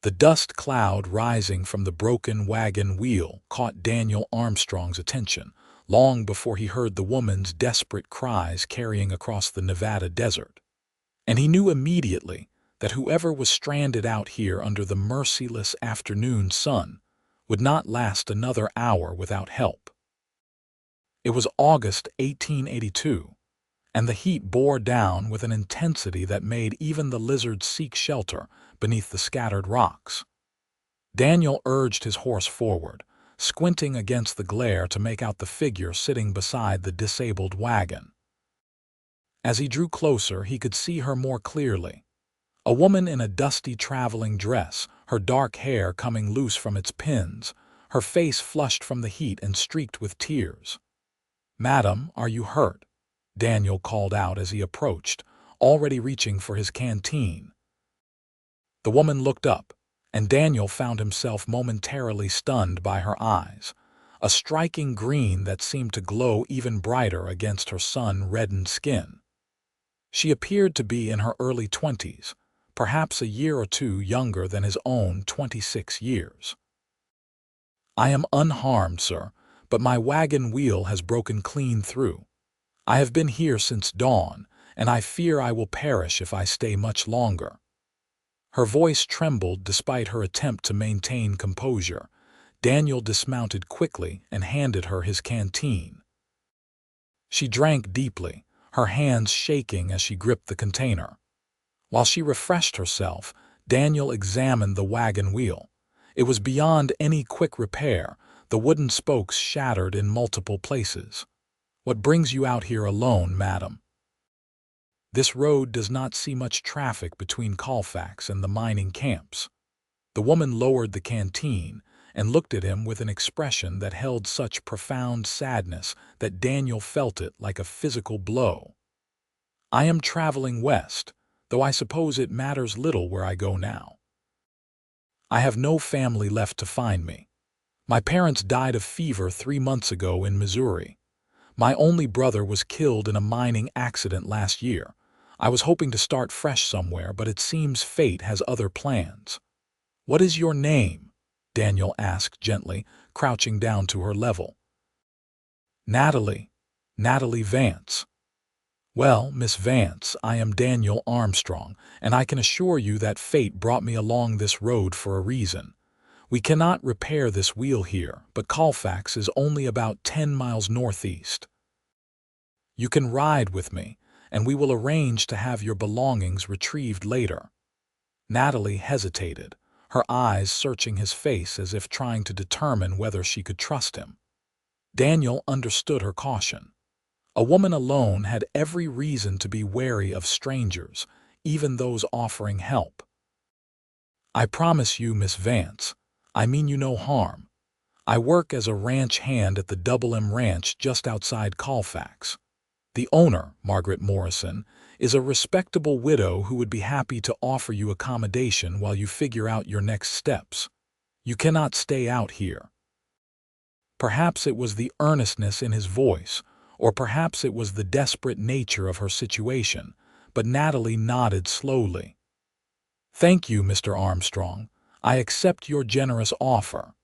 The dust cloud rising from the broken wagon wheel caught Daniel Armstrong's attention long before he heard the woman's desperate cries carrying across the Nevada desert. And he knew immediately that whoever was stranded out here under the merciless afternoon sun would not last another hour without help. It was August 1882, and the heat bore down with an intensity that made even the lizards seek shelter beneath the scattered rocks. Daniel urged his horse forward, squinting against the glare to make out the figure sitting beside the disabled wagon. As he drew closer, he could see her more clearly. A woman in a dusty traveling dress, her dark hair coming loose from its pins, her face flushed from the heat and streaked with tears. "Madam, are you hurt?" Daniel called out as he approached, already reaching for his canteen. The woman looked up, and Daniel found himself momentarily stunned by her eyes, a striking green that seemed to glow even brighter against her sun-reddened skin. She appeared to be in her early 20s, perhaps a year or two younger than his own 26 years. "I am unharmed, sir, but my wagon wheel has broken clean through. I have been here since dawn, and I fear I will perish if I stay much longer." Her voice trembled despite her attempt to maintain composure. Daniel dismounted quickly and handed her his canteen. She drank deeply, her hands shaking as she gripped the container. While she refreshed herself, Daniel examined the wagon wheel. It was beyond any quick repair, the wooden spokes shattered in multiple places. "What brings you out here alone, madam?" "This road does not see much traffic between Colfax and the mining camps." The woman lowered the canteen and looked at him with an expression that held such profound sadness that Daniel felt it like a physical blow. "I am traveling west, though I suppose it matters little where I go now. I have no family left to find me. My parents died of fever 3 months ago in Missouri. My only brother was killed in a mining accident last year. I was hoping to start fresh somewhere, but it seems fate has other plans." "What is your name?" Daniel asked gently, crouching down to her level. Natalie Vance." "Well, Miss Vance, I am Daniel Armstrong, and I can assure you that fate brought me along this road for a reason. We cannot repair this wheel here, but Colfax is only about 10 miles northeast. You can ride with me, and we will arrange to have your belongings retrieved later." Natalie hesitated, her eyes searching his face as if trying to determine whether she could trust him. Daniel understood her caution. A woman alone had every reason to be wary of strangers, even those offering help. "I promise you, Miss Vance, I mean you no harm. I work as a ranch hand at the Double M Ranch just outside Colfax. The owner, Margaret Morrison, is a respectable widow who would be happy to offer you accommodation while you figure out your next steps. You cannot stay out here." Perhaps it was the earnestness in his voice, or perhaps it was the desperate nature of her situation, but Natalie nodded slowly. "Thank you, Mr. Armstrong. I accept your generous offer."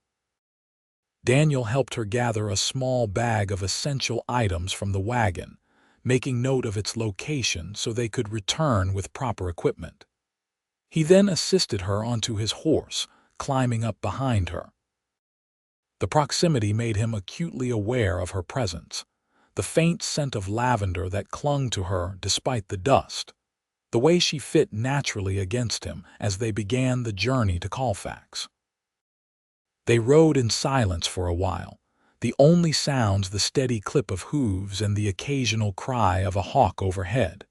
Daniel helped her gather a small bag of essential items from the wagon, making note of its location so they could return with proper equipment. He then assisted her onto his horse, climbing up behind her. The proximity made him acutely aware of her presence, the faint scent of lavender that clung to her despite the dust, the way she fit naturally against him as they began the journey to Colfax. They rode in silence for a while, the only sounds the steady clip of hooves and the occasional cry of a hawk overhead.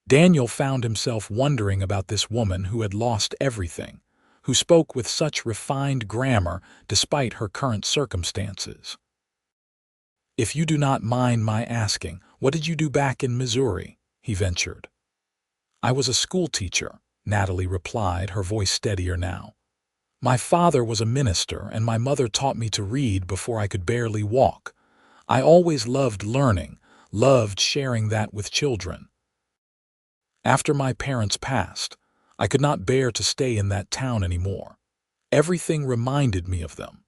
Daniel found himself wondering about this woman who had lost everything, who spoke with such refined grammar despite her current circumstances. "If you do not mind my asking, what did you do back in Missouri?" he ventured. "I was a schoolteacher," Natalie replied, her voice steadier now. "My father was a minister, and my mother taught me to read before I could barely walk. I always loved learning, loved sharing that with children. After my parents passed, I could not bear to stay in that town anymore. Everything reminded me of them.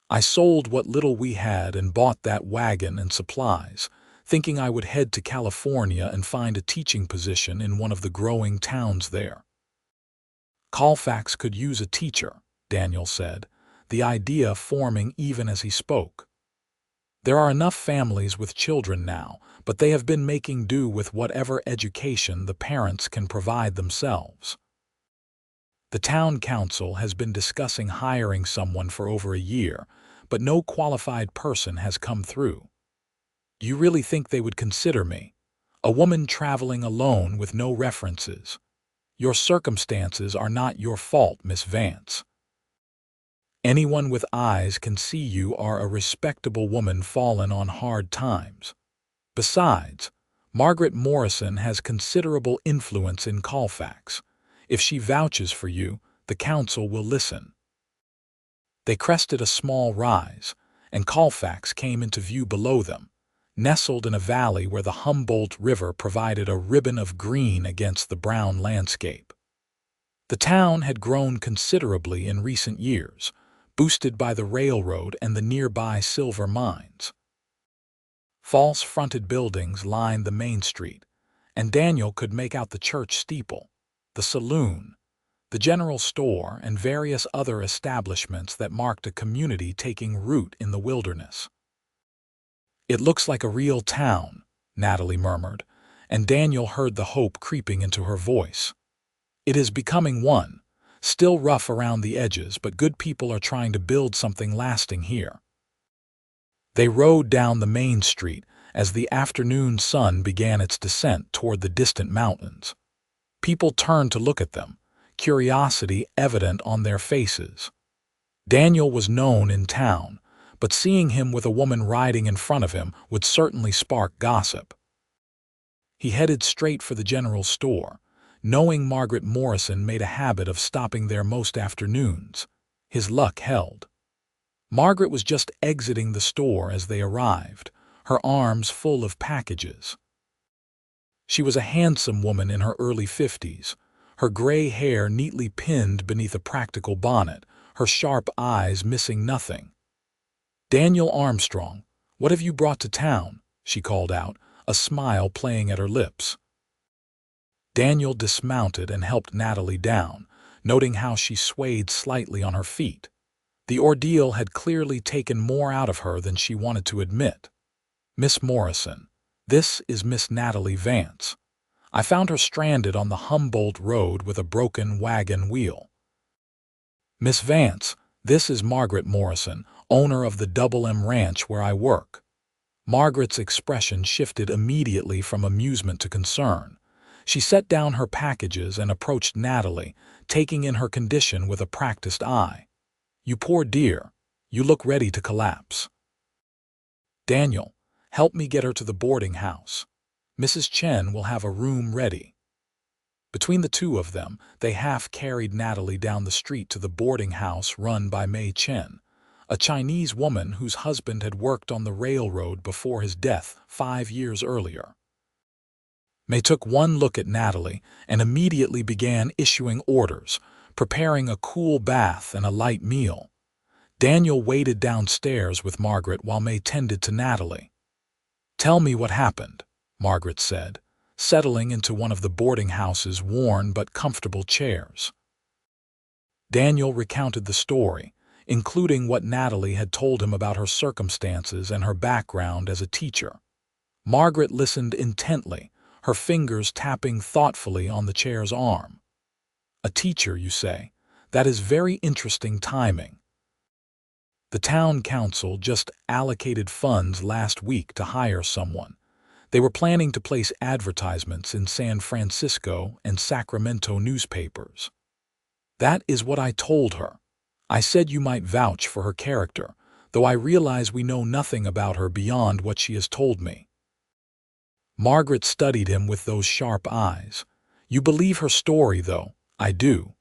I sold what little we had and bought that wagon and supplies, thinking I would head to California and find a teaching position in one of the growing towns there. Colfax could use a teacher, Daniel said, the idea forming even as he spoke. There are enough families with children now, but they have been making do with whatever education the parents can provide themselves. The town council has been discussing hiring someone for over a year, but no qualified person has come through. You really think they would consider me? A woman traveling alone with no references. Your circumstances are not your fault, Miss Vance. Anyone with eyes can see you are a respectable woman fallen on hard times. Besides, Margaret Morrison has considerable influence in Colfax. If she vouches for you, the council will listen. They crested a small rise, and Colfax came into view below them, nestled in a valley where the Humboldt River provided a ribbon of green against the brown landscape. The town had grown considerably in recent years, boosted by the railroad and the nearby silver mines. False-fronted buildings lined the main street, and Daniel could make out the church steeple, the saloon, the general store, and various other establishments that marked a community taking root in the wilderness. "It looks like a real town," Natalie murmured, and Daniel heard the hope creeping into her voice. "It is becoming one, still rough around the edges, but good people are trying to build something lasting here." They rode down the main street as the afternoon sun began its descent toward the distant mountains. People turned to look at them, curiosity evident on their faces. Daniel was known in town, but seeing him with a woman riding in front of him would certainly spark gossip. He headed straight for the general store, knowing Margaret Morrison made a habit of stopping there most afternoons. His luck held. Margaret was just exiting the store as they arrived, her arms full of packages. She was a handsome woman in her early 50s, her gray hair neatly pinned beneath a practical bonnet, her sharp eyes missing nothing. "Daniel Armstrong, what have you brought to town?" she called out, a smile playing at her lips. Daniel dismounted and helped Natalie down, noting how she swayed slightly on her feet. The ordeal had clearly taken more out of her than she wanted to admit. "Miss Morrison, this is Miss Natalie Vance. I found her stranded on the Humboldt Road with a broken wagon wheel." "Miss Vance, this is Margaret Morrison, owner of the Double M Ranch where I work." Margaret's expression shifted immediately from amusement to concern. She set down her packages and approached Natalie, taking in her condition with a practiced eye. "You poor dear, you look ready to collapse." "Daniel, help me get her to the boarding house. Mrs. Chen will have a room ready." Between the two of them, they half-carried Natalie down the street to the boarding house run by Mei Chen, a Chinese woman whose husband had worked on the railroad before his death 5 years earlier. Mei took one look at Natalie and immediately began issuing orders, preparing a cool bath and a light meal. Daniel waited downstairs with Margaret while Mei tended to Natalie. "Tell me what happened," Margaret said, settling into one of the boarding house's worn but comfortable chairs. Daniel recounted the story, including what Natalie had told him about her circumstances and her background as a teacher. Margaret listened intently, her fingers tapping thoughtfully on the chair's arm. "A teacher, you say? That is very interesting timing. The town council just allocated funds last week to hire someone. They were planning to place advertisements in San Francisco and Sacramento newspapers." "That is what I told her. I said you might vouch for her character, though I realize we know nothing about her beyond what she has told me." Margaret studied him with those sharp eyes. "You believe her story, though." "I do.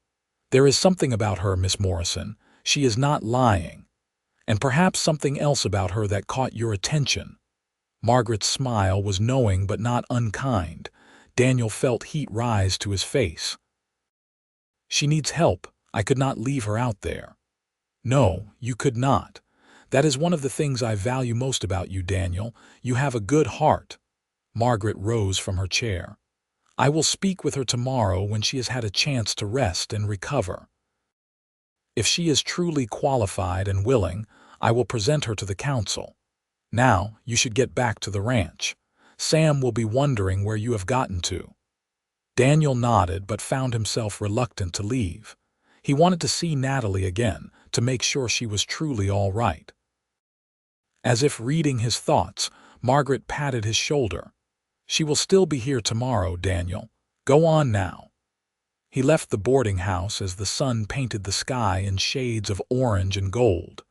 There is something about her, Miss Morrison. She is not lying. And perhaps something else about her that caught your attention." Margaret's smile was knowing but not unkind. Daniel felt heat rise to his face. She needs help. I could not leave her out there. No, you could not. That is one of the things I value most about you, Daniel. You have a good heart. Margaret rose from her chair. I will speak with her tomorrow when she has had a chance to rest and recover. If she is truly qualified and willing, I will present her to the council. Now, you should get back to the ranch. Sam will be wondering where you have gotten to. Daniel nodded but found himself reluctant to leave. He wanted to see Natalie again, to make sure she was truly all right. As if reading his thoughts, Margaret patted his shoulder. She will still be here tomorrow, Daniel. Go on now. He left the boarding house as the sun painted the sky in shades of orange and gold.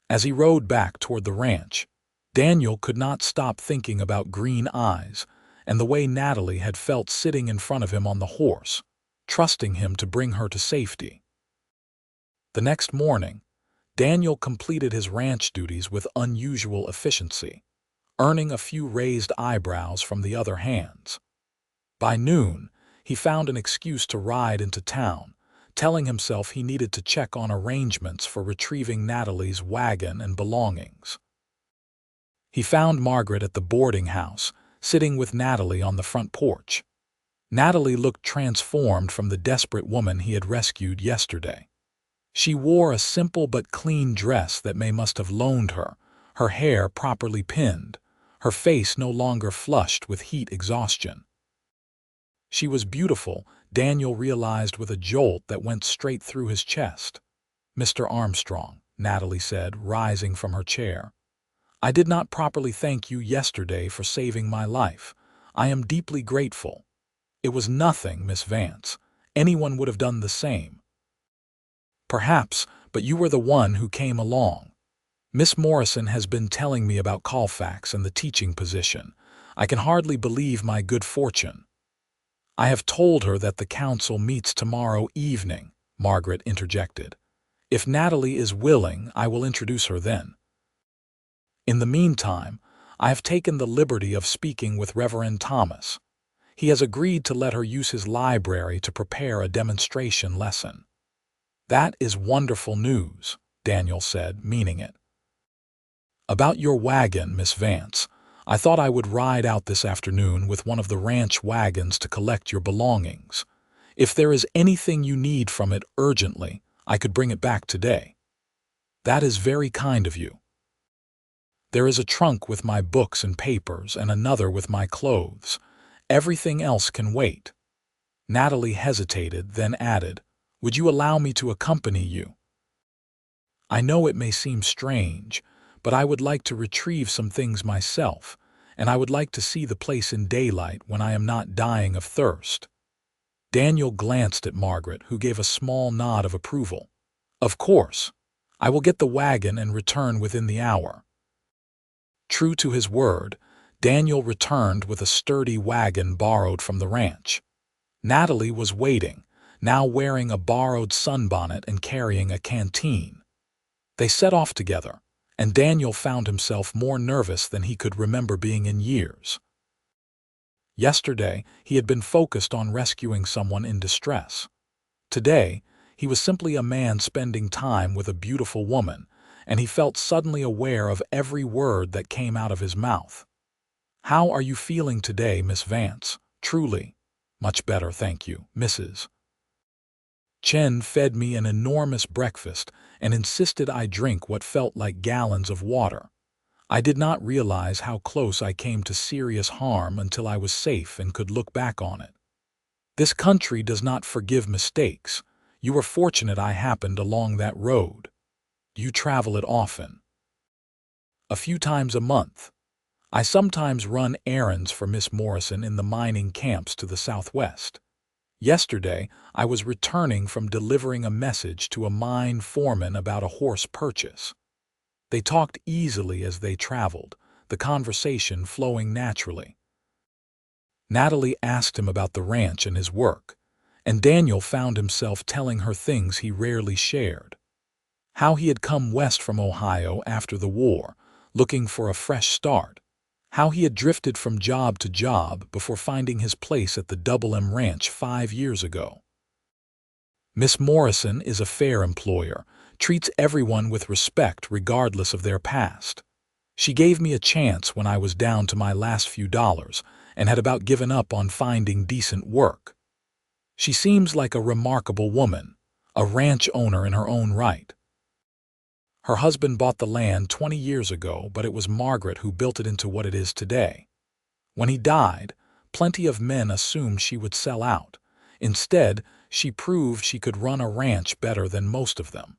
As he rode back toward the ranch, Daniel could not stop thinking about Green Eyes and the way Natalie had felt sitting in front of him on the horse, trusting him to bring her to safety. The next morning, Daniel completed his ranch duties with unusual efficiency, earning a few raised eyebrows from the other hands. By noon, he found an excuse to ride into town, telling himself he needed to check on arrangements for retrieving Natalie's wagon and belongings. He found Margaret at the boarding house, sitting with Natalie on the front porch. Natalie looked transformed from the desperate woman he had rescued yesterday. She wore a simple but clean dress that May must have loaned her hair properly pinned, her face no longer flushed with heat exhaustion. She was beautiful, Daniel realized with a jolt that went straight through his chest. "Mr. Armstrong," Natalie said, rising from her chair. "I did not properly thank you yesterday for saving my life. I am deeply grateful." "It was nothing, Miss Vance. Anyone would have done the same." "Perhaps, but you were the one who came along. Miss Morrison has been telling me about Colfax and the teaching position. I can hardly believe my good fortune." "I have told her that the council meets tomorrow evening," Margaret interjected. "If Natalie is willing, I will introduce her then. In the meantime, I have taken the liberty of speaking with Reverend Thomas. He has agreed to let her use his library to prepare a demonstration lesson." "That is wonderful news," Daniel said, meaning it. "About your wagon, Miss Vance, I thought I would ride out this afternoon with one of the ranch wagons to collect your belongings. If there is anything you need from it urgently, I could bring it back today." "That is very kind of you." "There is a trunk with my books and papers and another with my clothes. Everything else can wait." Natalie hesitated, then added, "Would you allow me to accompany you? I know it may seem strange, but I would like to retrieve some things myself, and I would like to see the place in daylight when I am not dying of thirst." Daniel glanced at Margaret, who gave a small nod of approval. "Of course. I will get the wagon and return within the hour." True to his word, Daniel returned with a sturdy wagon borrowed from the ranch. Natalie was waiting, now wearing a borrowed sunbonnet and carrying a canteen. They set off together, and Daniel found himself more nervous than he could remember being in years. Yesterday, he had been focused on rescuing someone in distress. Today, he was simply a man spending time with a beautiful woman, and he felt suddenly aware of every word that came out of his mouth. "How are you feeling today, Miss Vance?" "Truly, much better, thank you, Mrs. Chen fed me an enormous breakfast and insisted I drink what felt like gallons of water. I did not realize how close I came to serious harm until I was safe and could look back on it. This country does not forgive mistakes. You were fortunate I happened along that road. You travel it often." "A few times a month. I sometimes run errands for Miss Morrison in the mining camps to the southwest. Yesterday, I was returning from delivering a message to a mine foreman about a horse purchase." They talked easily as they traveled, the conversation flowing naturally. Natalie asked him about the ranch and his work, and Daniel found himself telling her things he rarely shared. How he had come west from Ohio after the war, looking for a fresh start. How he had drifted from job to job before finding his place at the Double M Ranch 5 years ago. Miss Morrison is a fair employer, treats everyone with respect regardless of their past. She gave me a chance when I was down to my last few dollars and had about given up on finding decent work. She seems like a remarkable woman, a ranch owner in her own right. Her husband bought the land 20 years ago, but it was Margaret who built it into what it is today. When he died, plenty of men assumed she would sell out. Instead, she proved she could run a ranch better than most of them.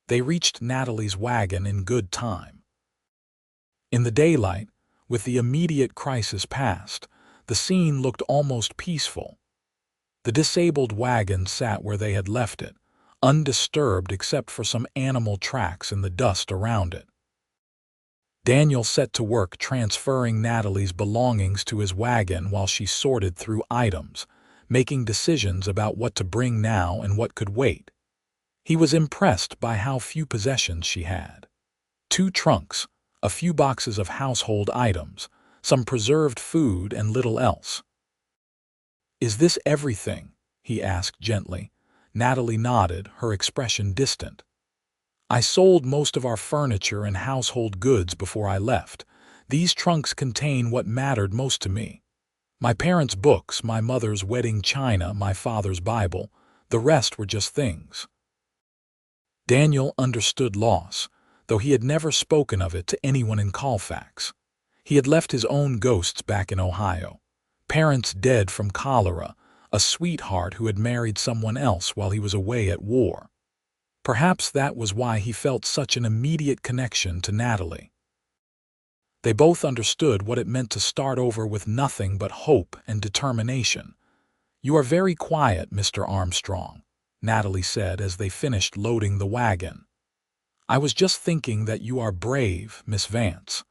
They reached Natalie's wagon in good time. In the daylight, with the immediate crisis past, the scene looked almost peaceful. The disabled wagon sat where they had left it, undisturbed except for some animal tracks in the dust around it. Daniel set to work transferring Natalie's belongings to his wagon while she sorted through items, making decisions about what to bring now and what could wait. He was impressed by how few possessions she had. 2 trunks, a few boxes of household items, some preserved food, and little else. "Is this everything?" he asked gently. Natalie nodded, her expression distant. "I sold most of our furniture and household goods before I left. These trunks contain what mattered most to me. My parents' books, my mother's wedding china, my father's Bible. The rest were just things." Daniel understood loss, though he had never spoken of it to anyone in Colfax. He had left his own ghosts back in Ohio. Parents dead from cholera, a sweetheart who had married someone else while he was away at war. Perhaps that was why he felt such an immediate connection to Natalie. They both understood what it meant to start over with nothing but hope and determination. "You are very quiet, Mr. Armstrong," Natalie said as they finished loading the wagon. "I was just thinking that you are brave, Miss Vance.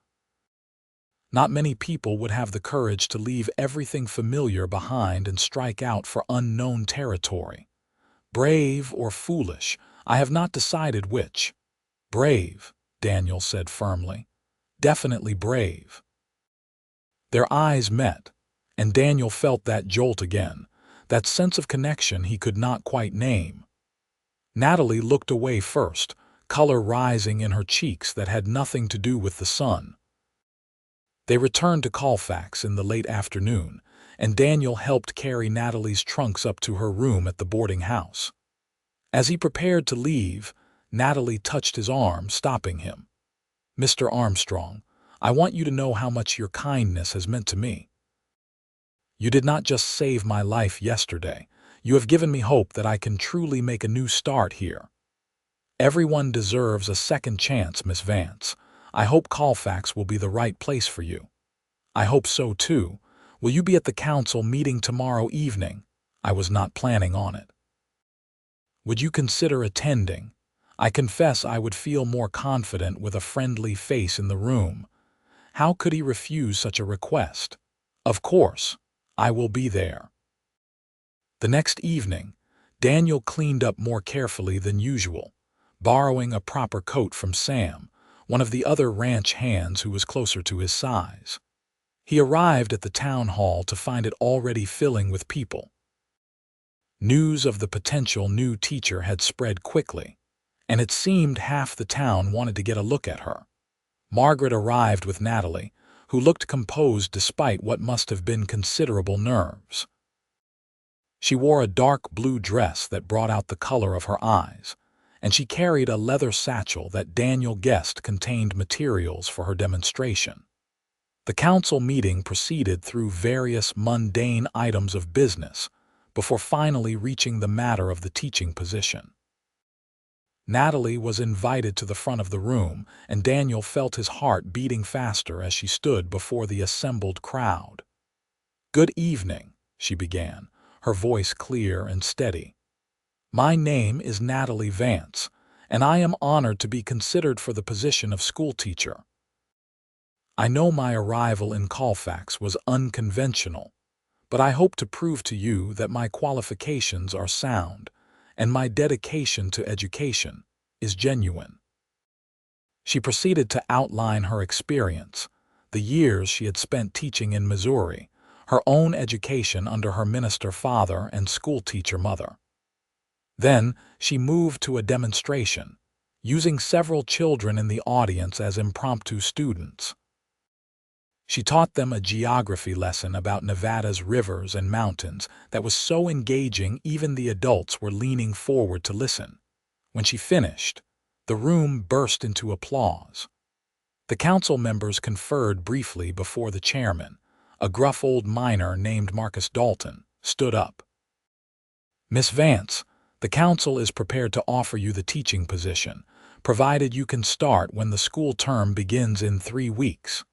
Not many people would have the courage to leave everything familiar behind and strike out for unknown territory. Brave or foolish, I have not decided which." "Brave," Daniel said firmly. "Definitely brave." Their eyes met, and Daniel felt that jolt again, that sense of connection he could not quite name. Natalie looked away first, color rising in her cheeks that had nothing to do with the sun. They returned to Colfax in the late afternoon, and Daniel helped carry Natalie's trunks up to her room at the boarding house. As he prepared to leave, Natalie touched his arm, stopping him. "Mr. Armstrong, I want you to know how much your kindness has meant to me. You did not just save my life yesterday. You have given me hope that I can truly make a new start here. Everyone deserves a second chance, Miss Vance. I hope Colfax will be the right place for you." "I hope so too. Will you be at the council meeting tomorrow evening?" "I was not planning on it." "Would you consider attending? I confess I would feel more confident with a friendly face in the room." How could he refuse such a request? "Of course, I will be there." The next evening, Daniel cleaned up more carefully than usual, borrowing a proper coat from Sam, one of the other ranch hands who was closer to his size. He arrived at the town hall to find it already filling with people. News of the potential new teacher had spread quickly, and it seemed half the town wanted to get a look at her. Margaret arrived with Natalie, who looked composed despite what must have been considerable nerves. She wore a dark blue dress that brought out the color of her eyes, and she carried a leather satchel that Daniel guessed contained materials for her demonstration. The council meeting proceeded through various mundane items of business before finally reaching the matter of the teaching position. Natalie was invited to the front of the room, and Daniel felt his heart beating faster as she stood before the assembled crowd. "Good evening," she began, her voice clear and steady. "My name is Natalie Vance, and I am honored to be considered for the position of schoolteacher. I know my arrival in Colfax was unconventional, but I hope to prove to you that my qualifications are sound, and my dedication to education is genuine." She proceeded to outline her experience, the years she had spent teaching in Missouri, her own education under her minister father and schoolteacher mother. Then she moved to a demonstration, using several children in the audience as impromptu students. She taught them a geography lesson about Nevada's rivers and mountains that was so engaging even the adults were leaning forward to listen. When she finished, the room burst into applause. The council members conferred briefly before the chairman, a gruff old miner named Marcus Dalton, stood up. "Miss Vance, the council is prepared to offer you the teaching position, provided you can start when the school term begins in 3 weeks.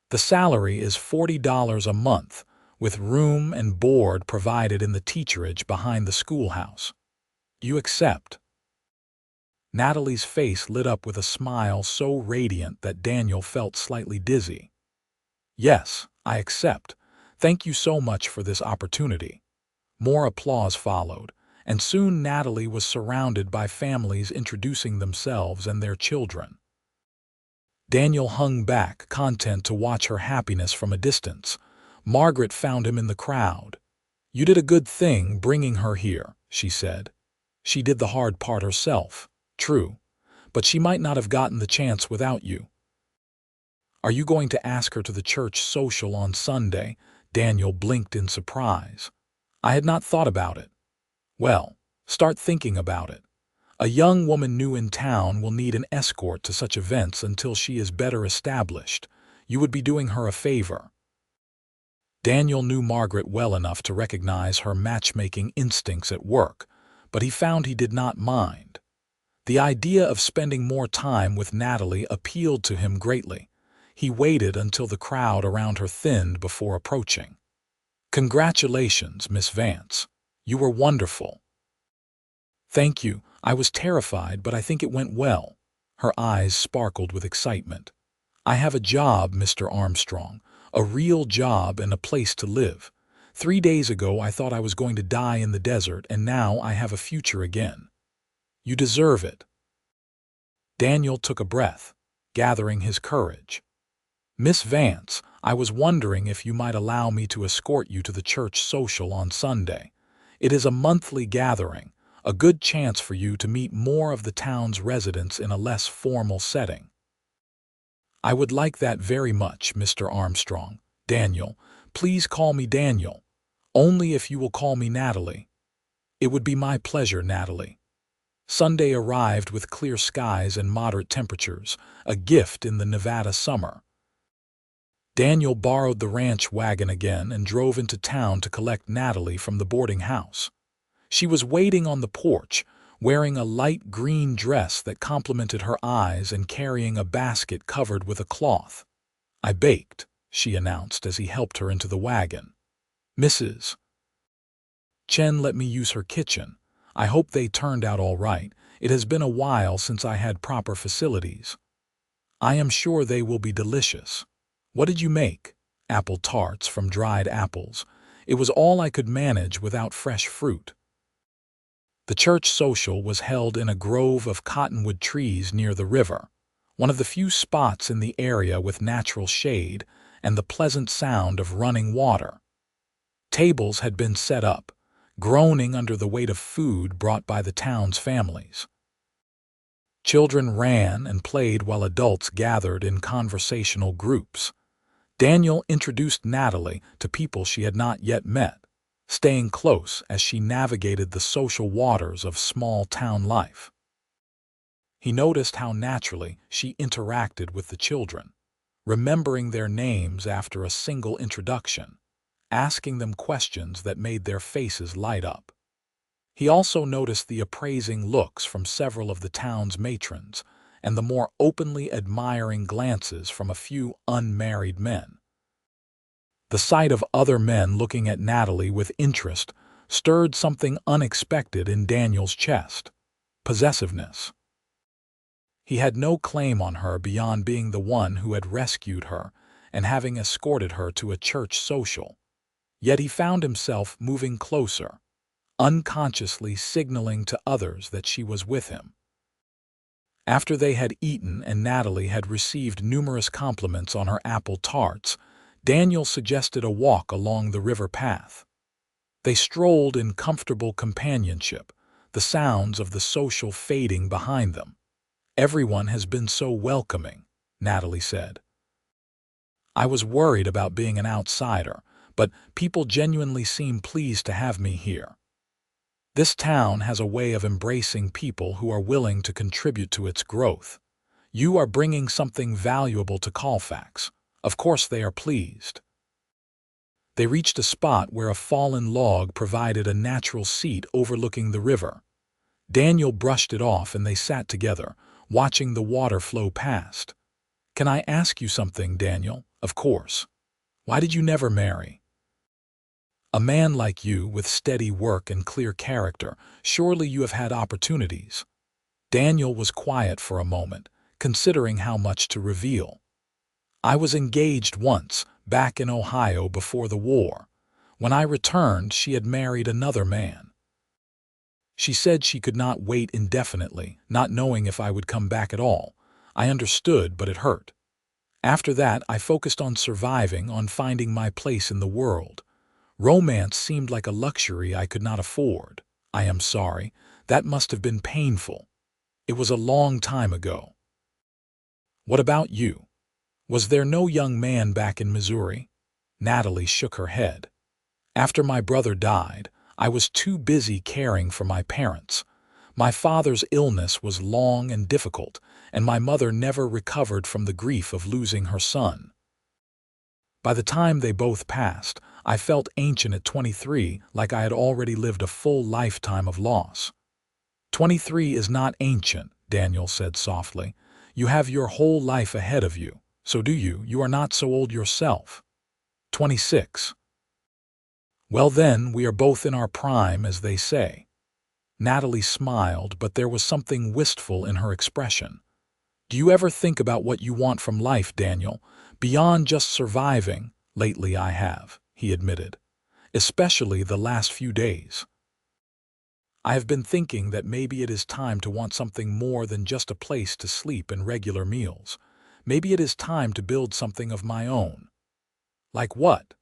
The salary is $40 a month, with room and board provided in the teacherage behind the schoolhouse. You accept?" Natalie's face lit up with a smile so radiant that Daniel felt slightly dizzy. "Yes, I accept. Thank you so much for this opportunity." More applause followed, and soon Natalie was surrounded by families introducing themselves and their children. Daniel hung back, content to watch her happiness from a distance. Margaret found him in the crowd. "You did a good thing bringing her here," she said. "She did the hard part herself, true, but she might not have gotten the chance without you." "Are you going to ask her to the church social on Sunday?" Daniel blinked in surprise. "I had not thought about it." "Well, start thinking about it. A young woman new in town will need an escort to such events until she is better established. You would be doing her a favor." Daniel knew Margaret well enough to recognize her matchmaking instincts at work, but he found he did not mind. The idea of spending more time with Natalie appealed to him greatly. He waited until the crowd around her thinned before approaching. "Congratulations, Miss Vance. You were wonderful." "Thank you. I was terrified, but I think it went well." Her eyes sparkled with excitement. "I have a job, Mr. Armstrong, a real job and a place to live. 3 days ago I thought I was going to die in the desert, and now I have a future again." "You deserve it." Daniel took a breath, gathering his courage. "Miss Vance, I was wondering if you might allow me to escort you to the church social on Sunday. It is a monthly gathering, a good chance for you to meet more of the town's residents in a less formal setting." "I would like that very much, Mr. Armstrong." "Daniel, please call me Daniel. Only if you will call me Natalie." "It would be my pleasure, Natalie." Sunday arrived with clear skies and moderate temperatures, a gift in the Nevada summer. Daniel borrowed the ranch wagon again and drove into town to collect Natalie from the boarding house. She was waiting on the porch, wearing a light green dress that complemented her eyes and carrying a basket covered with a cloth. "I baked," she announced as he helped her into the wagon. "Mrs. Chen let me use her kitchen. I hope they turned out all right. It has been a while since I had proper facilities." "I am sure they will be delicious." "What did you make?" "Apple tarts from dried apples. It was all I could manage without fresh fruit." The church social was held in a grove of cottonwood trees near the river, one of the few spots in the area with natural shade and the pleasant sound of running water. Tables had been set up, groaning under the weight of food brought by the town's families. Children ran and played while adults gathered in conversational groups. Daniel introduced Natalie to people she had not yet met, staying close as she navigated the social waters of small-town life. He noticed how naturally she interacted with the children, remembering their names after a single introduction, asking them questions that made their faces light up. He also noticed the appraising looks from several of the town's matrons and the more openly admiring glances from a few unmarried men. The sight of other men looking at Natalie with interest stirred something unexpected in Daniel's chest: possessiveness. He had no claim on her beyond being the one who had rescued her and having escorted her to a church social. Yet he found himself moving closer, unconsciously signaling to others that she was with him. After they had eaten and Natalie had received numerous compliments on her apple tarts, Daniel suggested a walk along the river path. They strolled in comfortable companionship, the sounds of the social fading behind them. "Everyone has been so welcoming," Natalie said. "I was worried about being an outsider, but people genuinely seem pleased to have me here. This town has a way of embracing people who are willing to contribute to its growth. You are bringing something valuable to Colfax. Of course they are pleased." They reached a spot where a fallen log provided a natural seat overlooking the river. Daniel brushed it off and they sat together, watching the water flow past. "Can I ask you something, Daniel?" "Of course." "Why did you never marry? A man like you, with steady work and clear character, surely you have had opportunities." Daniel was quiet for a moment, considering how much to reveal. "I was engaged once, back in Ohio before the war. When I returned, she had married another man. She said she could not wait indefinitely, not knowing if I would come back at all. I understood, but it hurt. After that, I focused on surviving, on finding my place in the world. Romance seemed like a luxury I could not afford. I am sorry. That must have been painful. It was a long time ago." "What about you? Was there no young man back in Missouri?" Natalie shook her head. "After my brother died, I was too busy caring for my parents. My father's illness was long and difficult, and my mother never recovered from the grief of losing her son. By the time they both passed, I felt ancient at 23, like I had already lived a full lifetime of loss." "23 is not ancient," Daniel said softly. "You have your whole life ahead of you. So do you. You are not so old yourself." 26. "Well then, we are both in our prime, as they say." Natalie smiled, but there was something wistful in her expression. "Do you ever think about what you want from life, Daniel? Beyond just surviving?" "Lately I have," he admitted. "Especially the last few days. I have been thinking that maybe it is time to want something more than just a place to sleep and regular meals. Maybe it is time to build something of my own." "Like what?"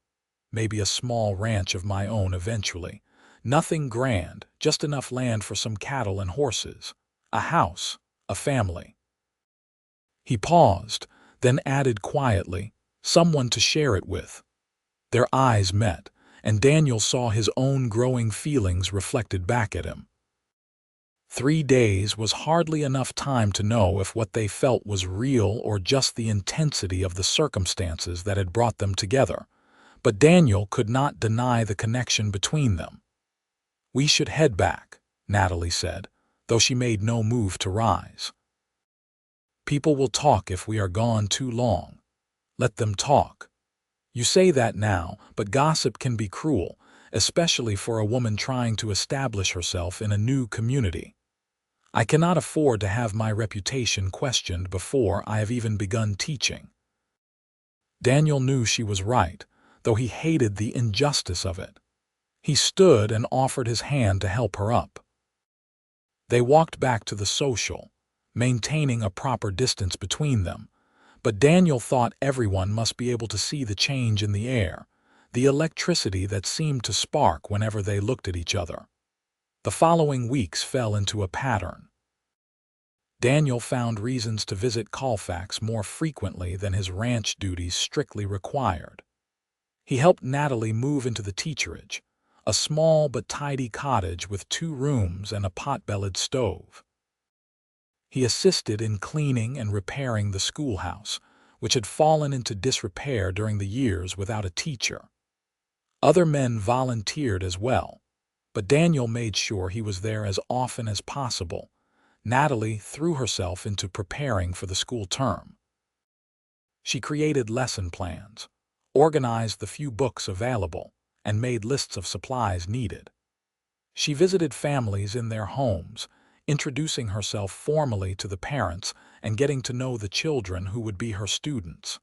"Maybe a small ranch of my own eventually. Nothing grand, just enough land for some cattle and horses. A house, a family." He paused, then added quietly, "Someone to share it with." Their eyes met, and Daniel saw his own growing feelings reflected back at him. 3 days was hardly enough time to know if what they felt was real or just the intensity of the circumstances that had brought them together. But Daniel could not deny the connection between them. "We should head back," Natalie said, though she made no move to rise. "People will talk if we are gone too long." "Let them talk." "You say that now, but gossip can be cruel, especially for a woman trying to establish herself in a new community. I cannot afford to have my reputation questioned before I have even begun teaching." Daniel knew she was right, though he hated the injustice of it. He stood and offered his hand to help her up. They walked back to the social, maintaining a proper distance between them, but Daniel thought everyone must be able to see the change in the air, the electricity that seemed to spark whenever they looked at each other. The following weeks fell into a pattern. Daniel found reasons to visit Colfax more frequently than his ranch duties strictly required. He helped Natalie move into the teacherage, a small but tidy cottage with 2 rooms and a pot-bellied stove. He assisted in cleaning and repairing the schoolhouse, which had fallen into disrepair during the years without a teacher. Other men volunteered as well, but Daniel made sure he was there as often as possible. Natalie threw herself into preparing for the school term. She created lesson plans, organized the few books available, and made lists of supplies needed. She visited families in their homes, introducing herself formally to the parents and getting to know the children who would be her students.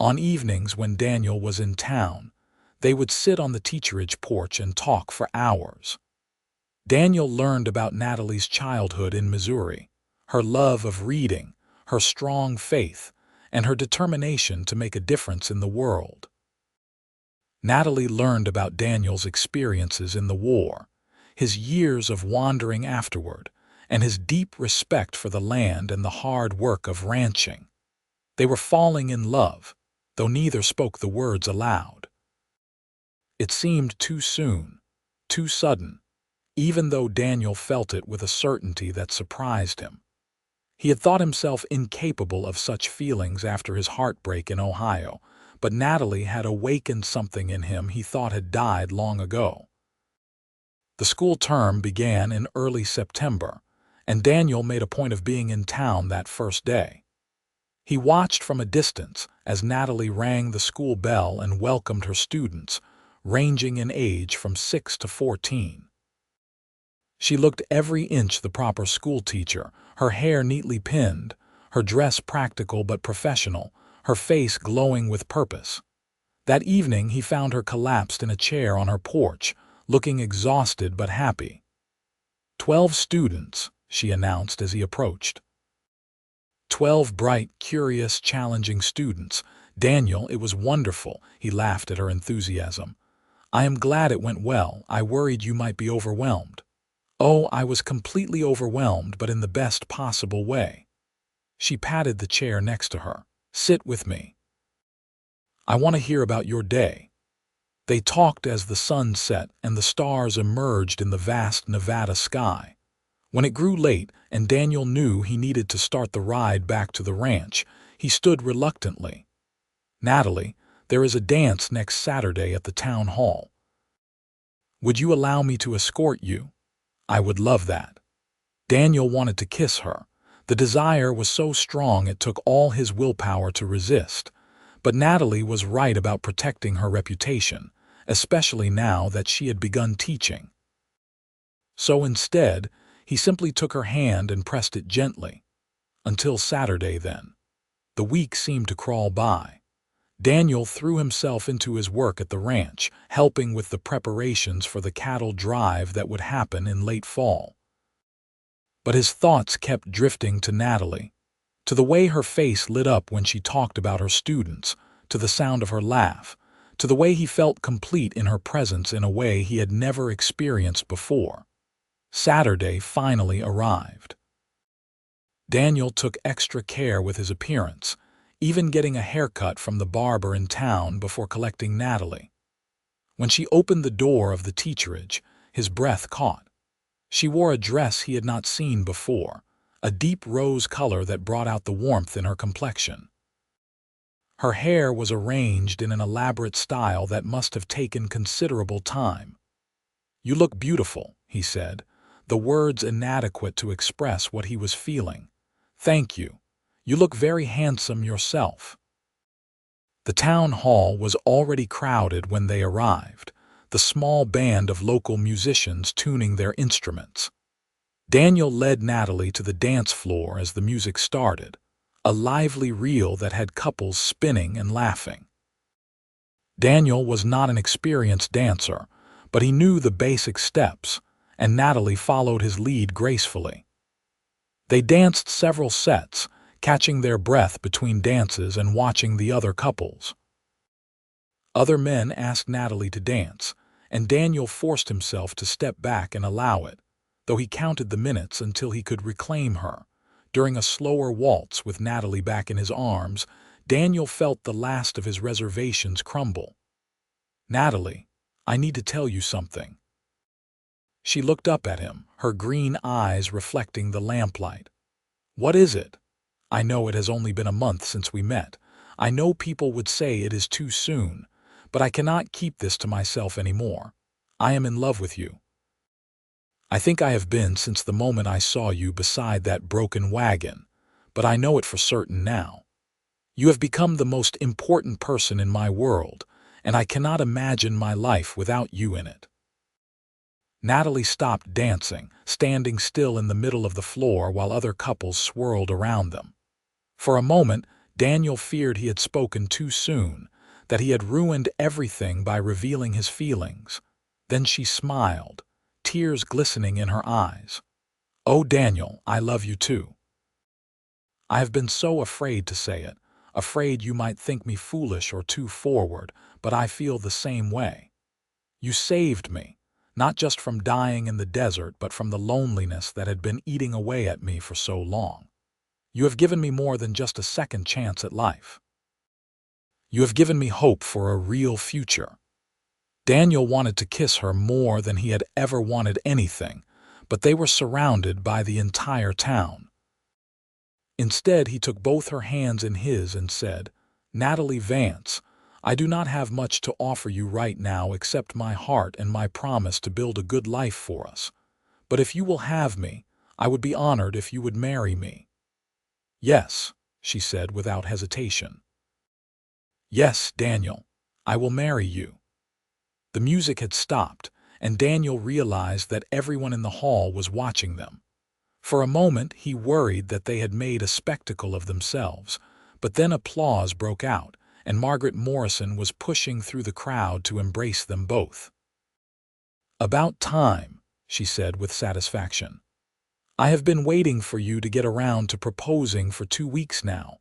On evenings when Daniel was in town, they would sit on the teacherage porch and talk for hours. Daniel learned about Natalie's childhood in Missouri, her love of reading, her strong faith, and her determination to make a difference in the world. Natalie learned about Daniel's experiences in the war, his years of wandering afterward, and his deep respect for the land and the hard work of ranching. They were falling in love, though neither spoke the words aloud. It seemed too soon, too sudden, even though Daniel felt it with a certainty that surprised him. He had thought himself incapable of such feelings after his heartbreak in Ohio, but Natalie had awakened something in him he thought had died long ago. The school term began in early September, and Daniel made a point of being in town that first day. He watched from a distance as Natalie rang the school bell and welcomed her students, ranging in age from 6 to 14. She looked every inch the proper schoolteacher, her hair neatly pinned, her dress practical but professional, her face glowing with purpose. That evening he found her collapsed in a chair on her porch, looking exhausted but happy. 12 students, she announced as he approached. 12 bright, curious, challenging students. Daniel, it was wonderful, he laughed at her enthusiasm. I am glad it went well. I worried you might be overwhelmed. Oh, I was completely overwhelmed, but in the best possible way. She patted the chair next to her. Sit with me. I want to hear about your day. They talked as the sun set and the stars emerged in the vast Nevada sky. When it grew late and Daniel knew he needed to start the ride back to the ranch, he stood reluctantly. Natalie, there is a dance next Saturday at the town hall. Would you allow me to escort you? I would love that. Daniel wanted to kiss her. The desire was so strong it took all his willpower to resist. But Natalie was right about protecting her reputation, especially now that she had begun teaching. So instead, he simply took her hand and pressed it gently. Until Saturday, then. The week seemed to crawl by. Daniel threw himself into his work at the ranch, helping with the preparations for the cattle drive that would happen in late fall. But his thoughts kept drifting to Natalie, to the way her face lit up when she talked about her students, to the sound of her laugh, to the way he felt complete in her presence in a way he had never experienced before. Saturday finally arrived. Daniel took extra care with his appearance, even getting a haircut from the barber in town before collecting Natalie. When she opened the door of the teacherage, his breath caught. She wore a dress he had not seen before, a deep rose color that brought out the warmth in her complexion. Her hair was arranged in an elaborate style that must have taken considerable time. You look beautiful, he said, the words inadequate to express what he was feeling. Thank you. You look very handsome yourself. The town hall was already crowded when they arrived, the small band of local musicians tuning their instruments. Daniel led Natalie to the dance floor as the music started, a lively reel that had couples spinning and laughing. Daniel was not an experienced dancer, but he knew the basic steps, and Natalie followed his lead gracefully. They danced several sets, catching their breath between dances and watching the other couples. Other men asked Natalie to dance, and Daniel forced himself to step back and allow it, though he counted the minutes until he could reclaim her. During a slower waltz with Natalie back in his arms, Daniel felt the last of his reservations crumble. Natalie, I need to tell you something. She looked up at him, her green eyes reflecting the lamplight. What is it? I know it has only been a month since we met. I know people would say it is too soon, but I cannot keep this to myself anymore. I am in love with you. I think I have been since the moment I saw you beside that broken wagon, but I know it for certain now. You have become the most important person in my world, and I cannot imagine my life without you in it. Natalie stopped dancing, standing still in the middle of the floor while other couples swirled around them. For a moment, Daniel feared he had spoken too soon, that he had ruined everything by revealing his feelings. Then she smiled, tears glistening in her eyes. Oh, Daniel, I love you too. I have been so afraid to say it, afraid you might think me foolish or too forward, but I feel the same way. You saved me, not just from dying in the desert, but from the loneliness that had been eating away at me for so long. You have given me more than just a second chance at life. You have given me hope for a real future." Daniel wanted to kiss her more than he had ever wanted anything, but they were surrounded by the entire town. Instead, he took both her hands in his and said, "Natalie Vance, I do not have much to offer you right now except my heart and my promise to build a good life for us. But if you will have me, I would be honored if you would marry me." "Yes," she said without hesitation. "Yes, Daniel, I will marry you." The music had stopped, and Daniel realized that everyone in the hall was watching them. For a moment, he worried that they had made a spectacle of themselves, but then applause broke out, and Margaret Morrison was pushing through the crowd to embrace them both. "About time," she said with satisfaction. "I have been waiting for you to get around to proposing for 2 weeks now."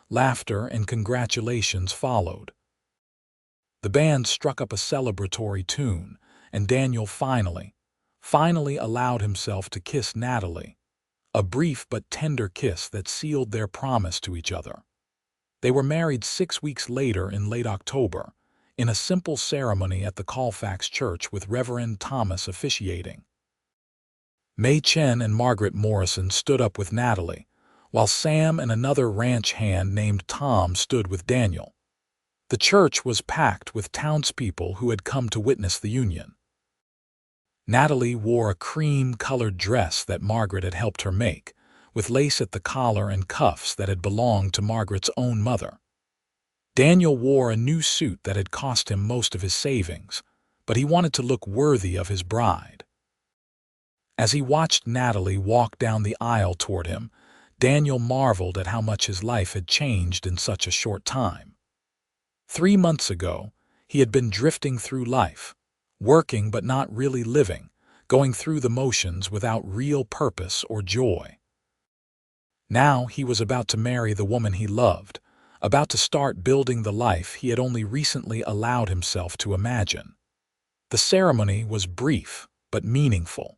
Laughter and congratulations followed. The band struck up a celebratory tune, and Daniel finally allowed himself to kiss Natalie, a brief but tender kiss that sealed their promise to each other. They were married 6 weeks later in late October, in a simple ceremony at the Colfax Church with Reverend Thomas officiating. May Chen and Margaret Morrison stood up with Natalie, while Sam and another ranch hand named Tom stood with Daniel. The church was packed with townspeople who had come to witness the union. Natalie wore a cream-colored dress that Margaret had helped her make, with lace at the collar and cuffs that had belonged to Margaret's own mother. Daniel wore a new suit that had cost him most of his savings, but he wanted to look worthy of his bride. As he watched Natalie walk down the aisle toward him, Daniel marveled at how much his life had changed in such a short time. 3 months ago, he had been drifting through life, working but not really living, going through the motions without real purpose or joy. Now he was about to marry the woman he loved, about to start building the life he had only recently allowed himself to imagine. The ceremony was brief but meaningful.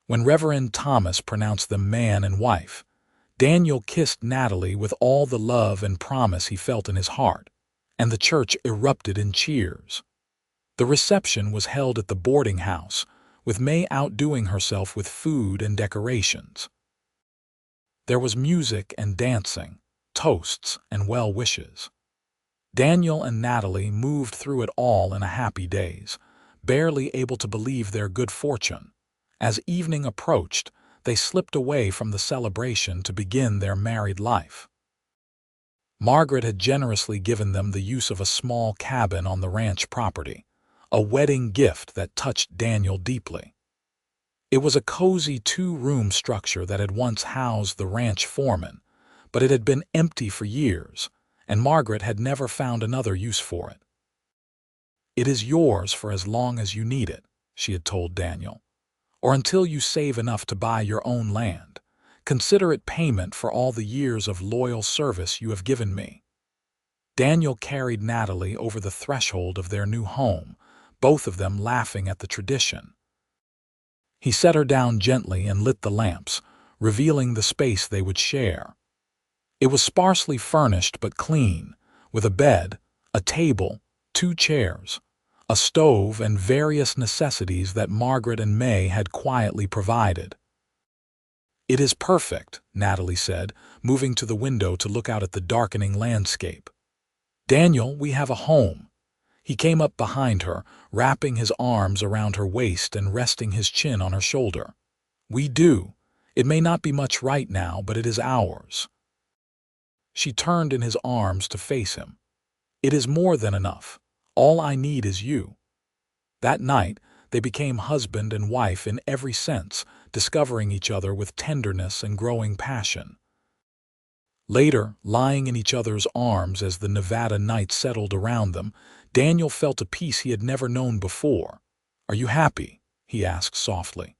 When Reverend Thomas pronounced them man and wife, Daniel kissed Natalie with all the love and promise he felt in his heart, and the church erupted in cheers. The reception was held at the boarding house, with May outdoing herself with food and decorations. There was music and dancing, toasts and well wishes. Daniel and Natalie moved through it all in a happy daze, barely able to believe their good fortune. As evening approached, they slipped away from the celebration to begin their married life. Margaret had generously given them the use of a small cabin on the ranch property, a wedding gift that touched Daniel deeply. It was a cozy 2-room structure that had once housed the ranch foreman, but it had been empty for years, and Margaret had never found another use for it. "It is yours for as long as you need it," she had told Daniel, "or until you save enough to buy your own land. Consider it payment for all the years of loyal service you have given me." Daniel carried Natalie over the threshold of their new home, both of them laughing at the tradition. He set her down gently and lit the lamps, revealing the space they would share. It was sparsely furnished but clean, with a bed, a table, 2 chairs, a stove, and various necessities that Margaret and May had quietly provided. "It is perfect," Natalie said, moving to the window to look out at the darkening landscape. "Daniel, we have a home." He came up behind her, wrapping his arms around her waist and resting his chin on her shoulder. "We do. It may not be much right now, but it is ours." She turned in his arms to face him. "It is more than enough. All I need is you." That night, they became husband and wife in every sense, discovering each other with tenderness and growing passion. Later, lying in each other's arms as the Nevada night settled around them, Daniel felt a peace he had never known before. "Are you happy?" he asked softly.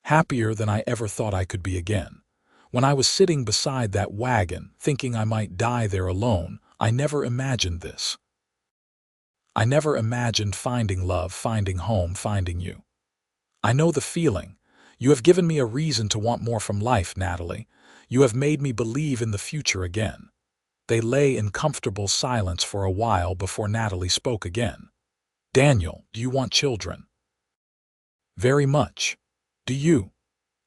"Happier than I ever thought I could be again. When I was sitting beside that wagon, thinking I might die there alone, I never imagined this." I never imagined finding love, finding home, finding you. I know the feeling. You have given me a reason to want more from life, Natalie. You have made me believe in the future again." They lay in comfortable silence for a while before Natalie spoke again. "Daniel, do you want children?" "Very much. Do you?"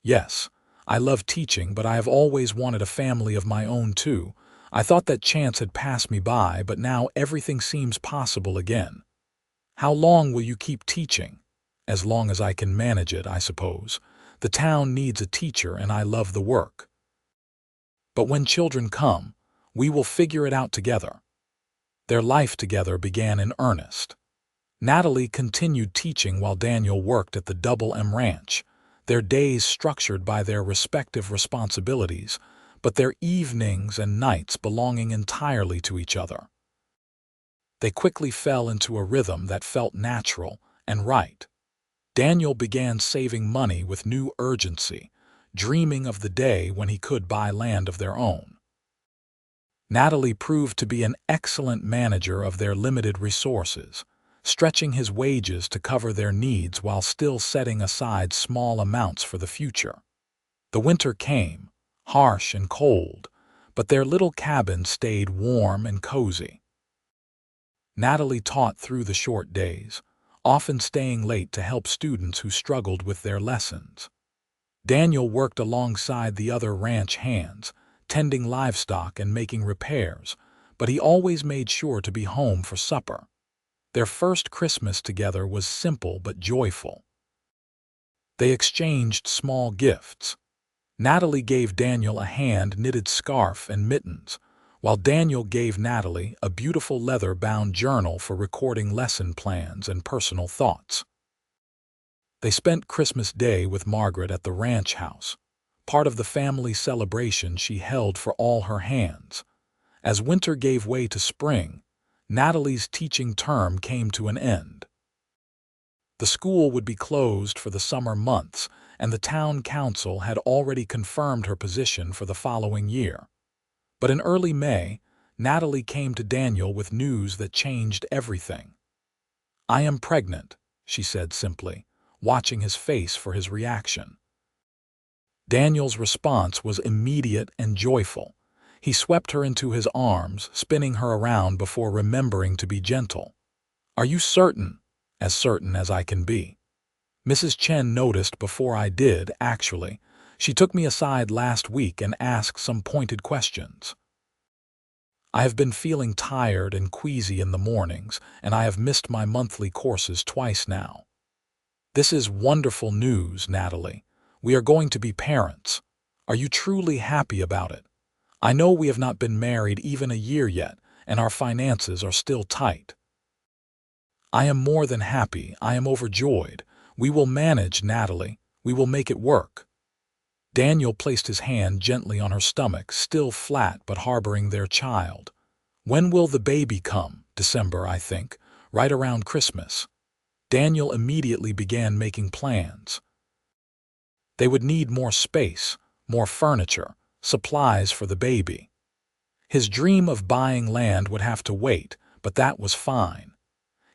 "Yes. I love teaching, but I have always wanted a family of my own too. I thought that chance had passed me by, but now everything seems possible again." "How long will you keep teaching?" "As long as I can manage it, I suppose. The town needs a teacher and I love the work. But when children come, we will figure it out together." Their life together began in earnest. Natalie continued teaching while Daniel worked at the Double M Ranch, their days structured by their respective responsibilities, but their evenings and nights belonging entirely to each other. They quickly fell into a rhythm that felt natural and right. Daniel began saving money with new urgency, dreaming of the day when he could buy land of their own. Natalie proved to be an excellent manager of their limited resources, stretching his wages to cover their needs while still setting aside small amounts for the future. The winter came, harsh and cold, but their little cabin stayed warm and cozy. Natalie taught through the short days, often staying late to help students who struggled with their lessons. Daniel worked alongside the other ranch hands, tending livestock and making repairs, but he always made sure to be home for supper. Their first Christmas together was simple but joyful. They exchanged small gifts. Natalie gave Daniel a hand-knitted scarf and mittens, while Daniel gave Natalie a beautiful leather-bound journal for recording lesson plans and personal thoughts. They spent Christmas Day with Margaret at the ranch house, part of the family celebration she held for all her hands. As winter gave way to spring, Natalie's teaching term came to an end. The school would be closed for the summer months, and the town council had already confirmed her position for the following year. But in early May, Natalie came to Daniel with news that changed everything. "I am pregnant," she said simply, watching his face for his reaction. Daniel's response was immediate and joyful. He swept her into his arms, spinning her around before remembering to be gentle. "Are you certain?" "As certain as I can be. Mrs. Chen noticed before I did, actually. She took me aside last week and asked some pointed questions. I have been feeling tired and queasy in the mornings, and I have missed my monthly courses twice now." "This is wonderful news, Natalie. We are going to be parents. Are you truly happy about it? I know we have not been married even a year yet, and our finances are still tight." "I am more than happy. I am overjoyed. We will manage, Natalie. We will make it work." Daniel placed his hand gently on her stomach, still flat but harboring their child. "When will the baby come?" "December, I think. Right around Christmas." Daniel immediately began making plans. They would need more space, more furniture, supplies for the baby. His dream of buying land would have to wait, but that was fine.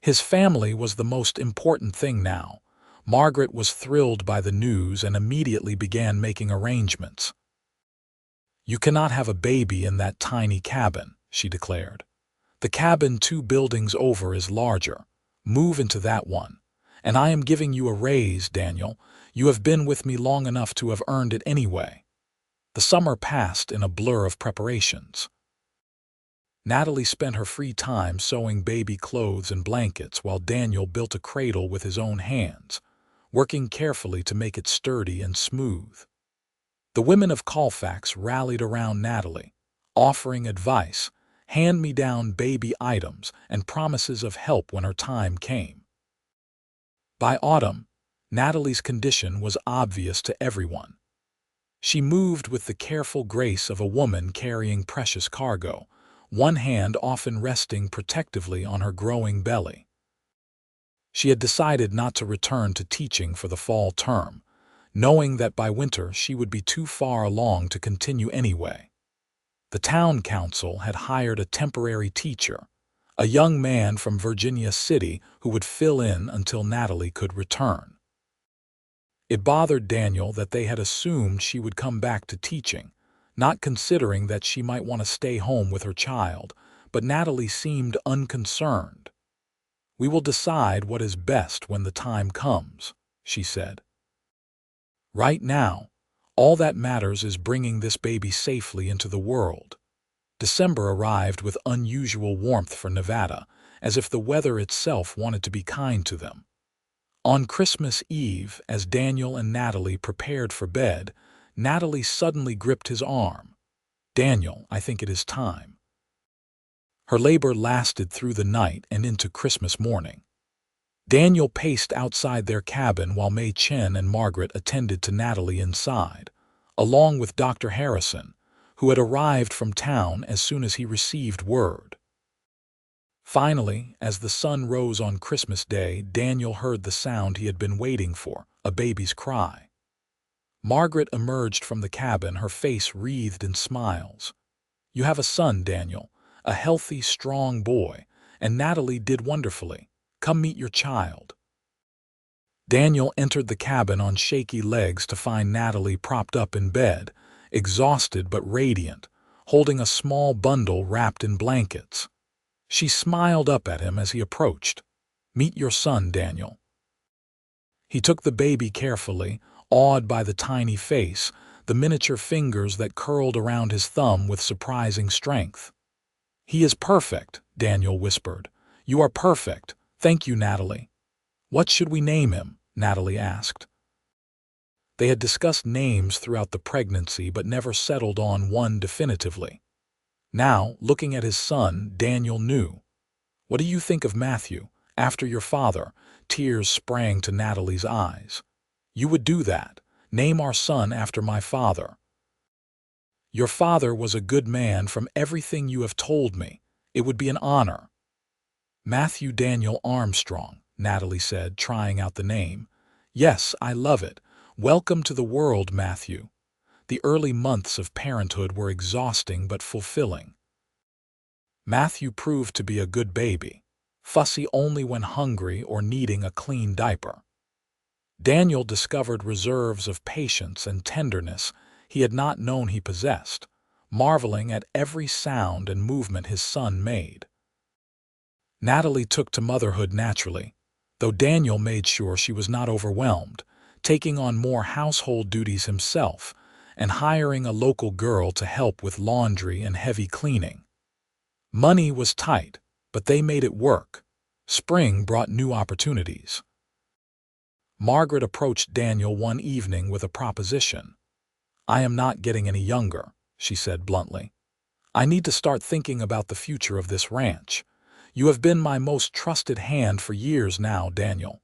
His family was the most important thing now. Margaret was thrilled by the news and immediately began making arrangements. "You cannot have a baby in that tiny cabin," she declared. "The cabin 2 buildings over is larger. Move into that one. And I am giving you a raise, Daniel. You have been with me long enough to have earned it anyway." The summer passed in a blur of preparations. Natalie spent her free time sewing baby clothes and blankets while Daniel built a cradle with his own hands, working carefully to make it sturdy and smooth. The women of Colfax rallied around Natalie, offering advice, hand-me-down baby items, and promises of help when her time came. By autumn, Natalie's condition was obvious to everyone. She moved with the careful grace of a woman carrying precious cargo, one hand often resting protectively on her growing belly. She had decided not to return to teaching for the fall term, knowing that by winter she would be too far along to continue anyway. The town council had hired a temporary teacher, a young man from Virginia City who would fill in until Natalie could return. It bothered Daniel that they had assumed she would come back to teaching, not considering that she might want to stay home with her child, but Natalie seemed unconcerned. "We will decide what is best when the time comes," she said. "Right now, all that matters is bringing this baby safely into the world." December arrived with unusual warmth for Nevada, as if the weather itself wanted to be kind to them. On Christmas Eve, as Daniel and Natalie prepared for bed, Natalie suddenly gripped his arm. "Daniel, I think it is time." Her labor lasted through the night and into Christmas morning. Daniel paced outside their cabin while May Chen and Margaret attended to Natalie inside, along with Dr. Harrison, who had arrived from town as soon as he received word. Finally, as the sun rose on Christmas Day, Daniel heard the sound he had been waiting for, a baby's cry. Margaret emerged from the cabin, her face wreathed in smiles. "You have a son, Daniel, a healthy, strong boy, and Natalie did wonderfully. Come meet your child." Daniel entered the cabin on shaky legs to find Natalie propped up in bed, exhausted but radiant, holding a small bundle wrapped in blankets. She smiled up at him as he approached. "Meet your son, Daniel." He took the baby carefully, awed by the tiny face, the miniature fingers that curled around his thumb with surprising strength. "He is perfect," Daniel whispered. "You are perfect. Thank you, Natalie." "What should we name him?" Natalie asked. They had discussed names throughout the pregnancy but never settled on one definitively. Now, looking at his son, Daniel knew. "What do you think of Matthew, after your father?" Tears sprang to Natalie's eyes. "You would do that. Name our son after my father." "Your father was a good man from everything you have told me. It would be an honor." "Matthew Daniel Armstrong," Natalie said, trying out the name. "Yes, I love it. Welcome to the world, Matthew." The early months of parenthood were exhausting but fulfilling. Matthew proved to be a good baby, fussy only when hungry or needing a clean diaper. Daniel discovered reserves of patience and tenderness he had not known he possessed, marveling at every sound and movement his son made. Natalie took to motherhood naturally, though Daniel made sure she was not overwhelmed, taking on more household duties himself and hiring a local girl to help with laundry and heavy cleaning. Money was tight, but they made it work. Spring brought new opportunities. Margaret approached Daniel one evening with a proposition. "I am not getting any younger," she said bluntly. "I need to start thinking about the future of this ranch. You have been my most trusted hand for years now, Daniel.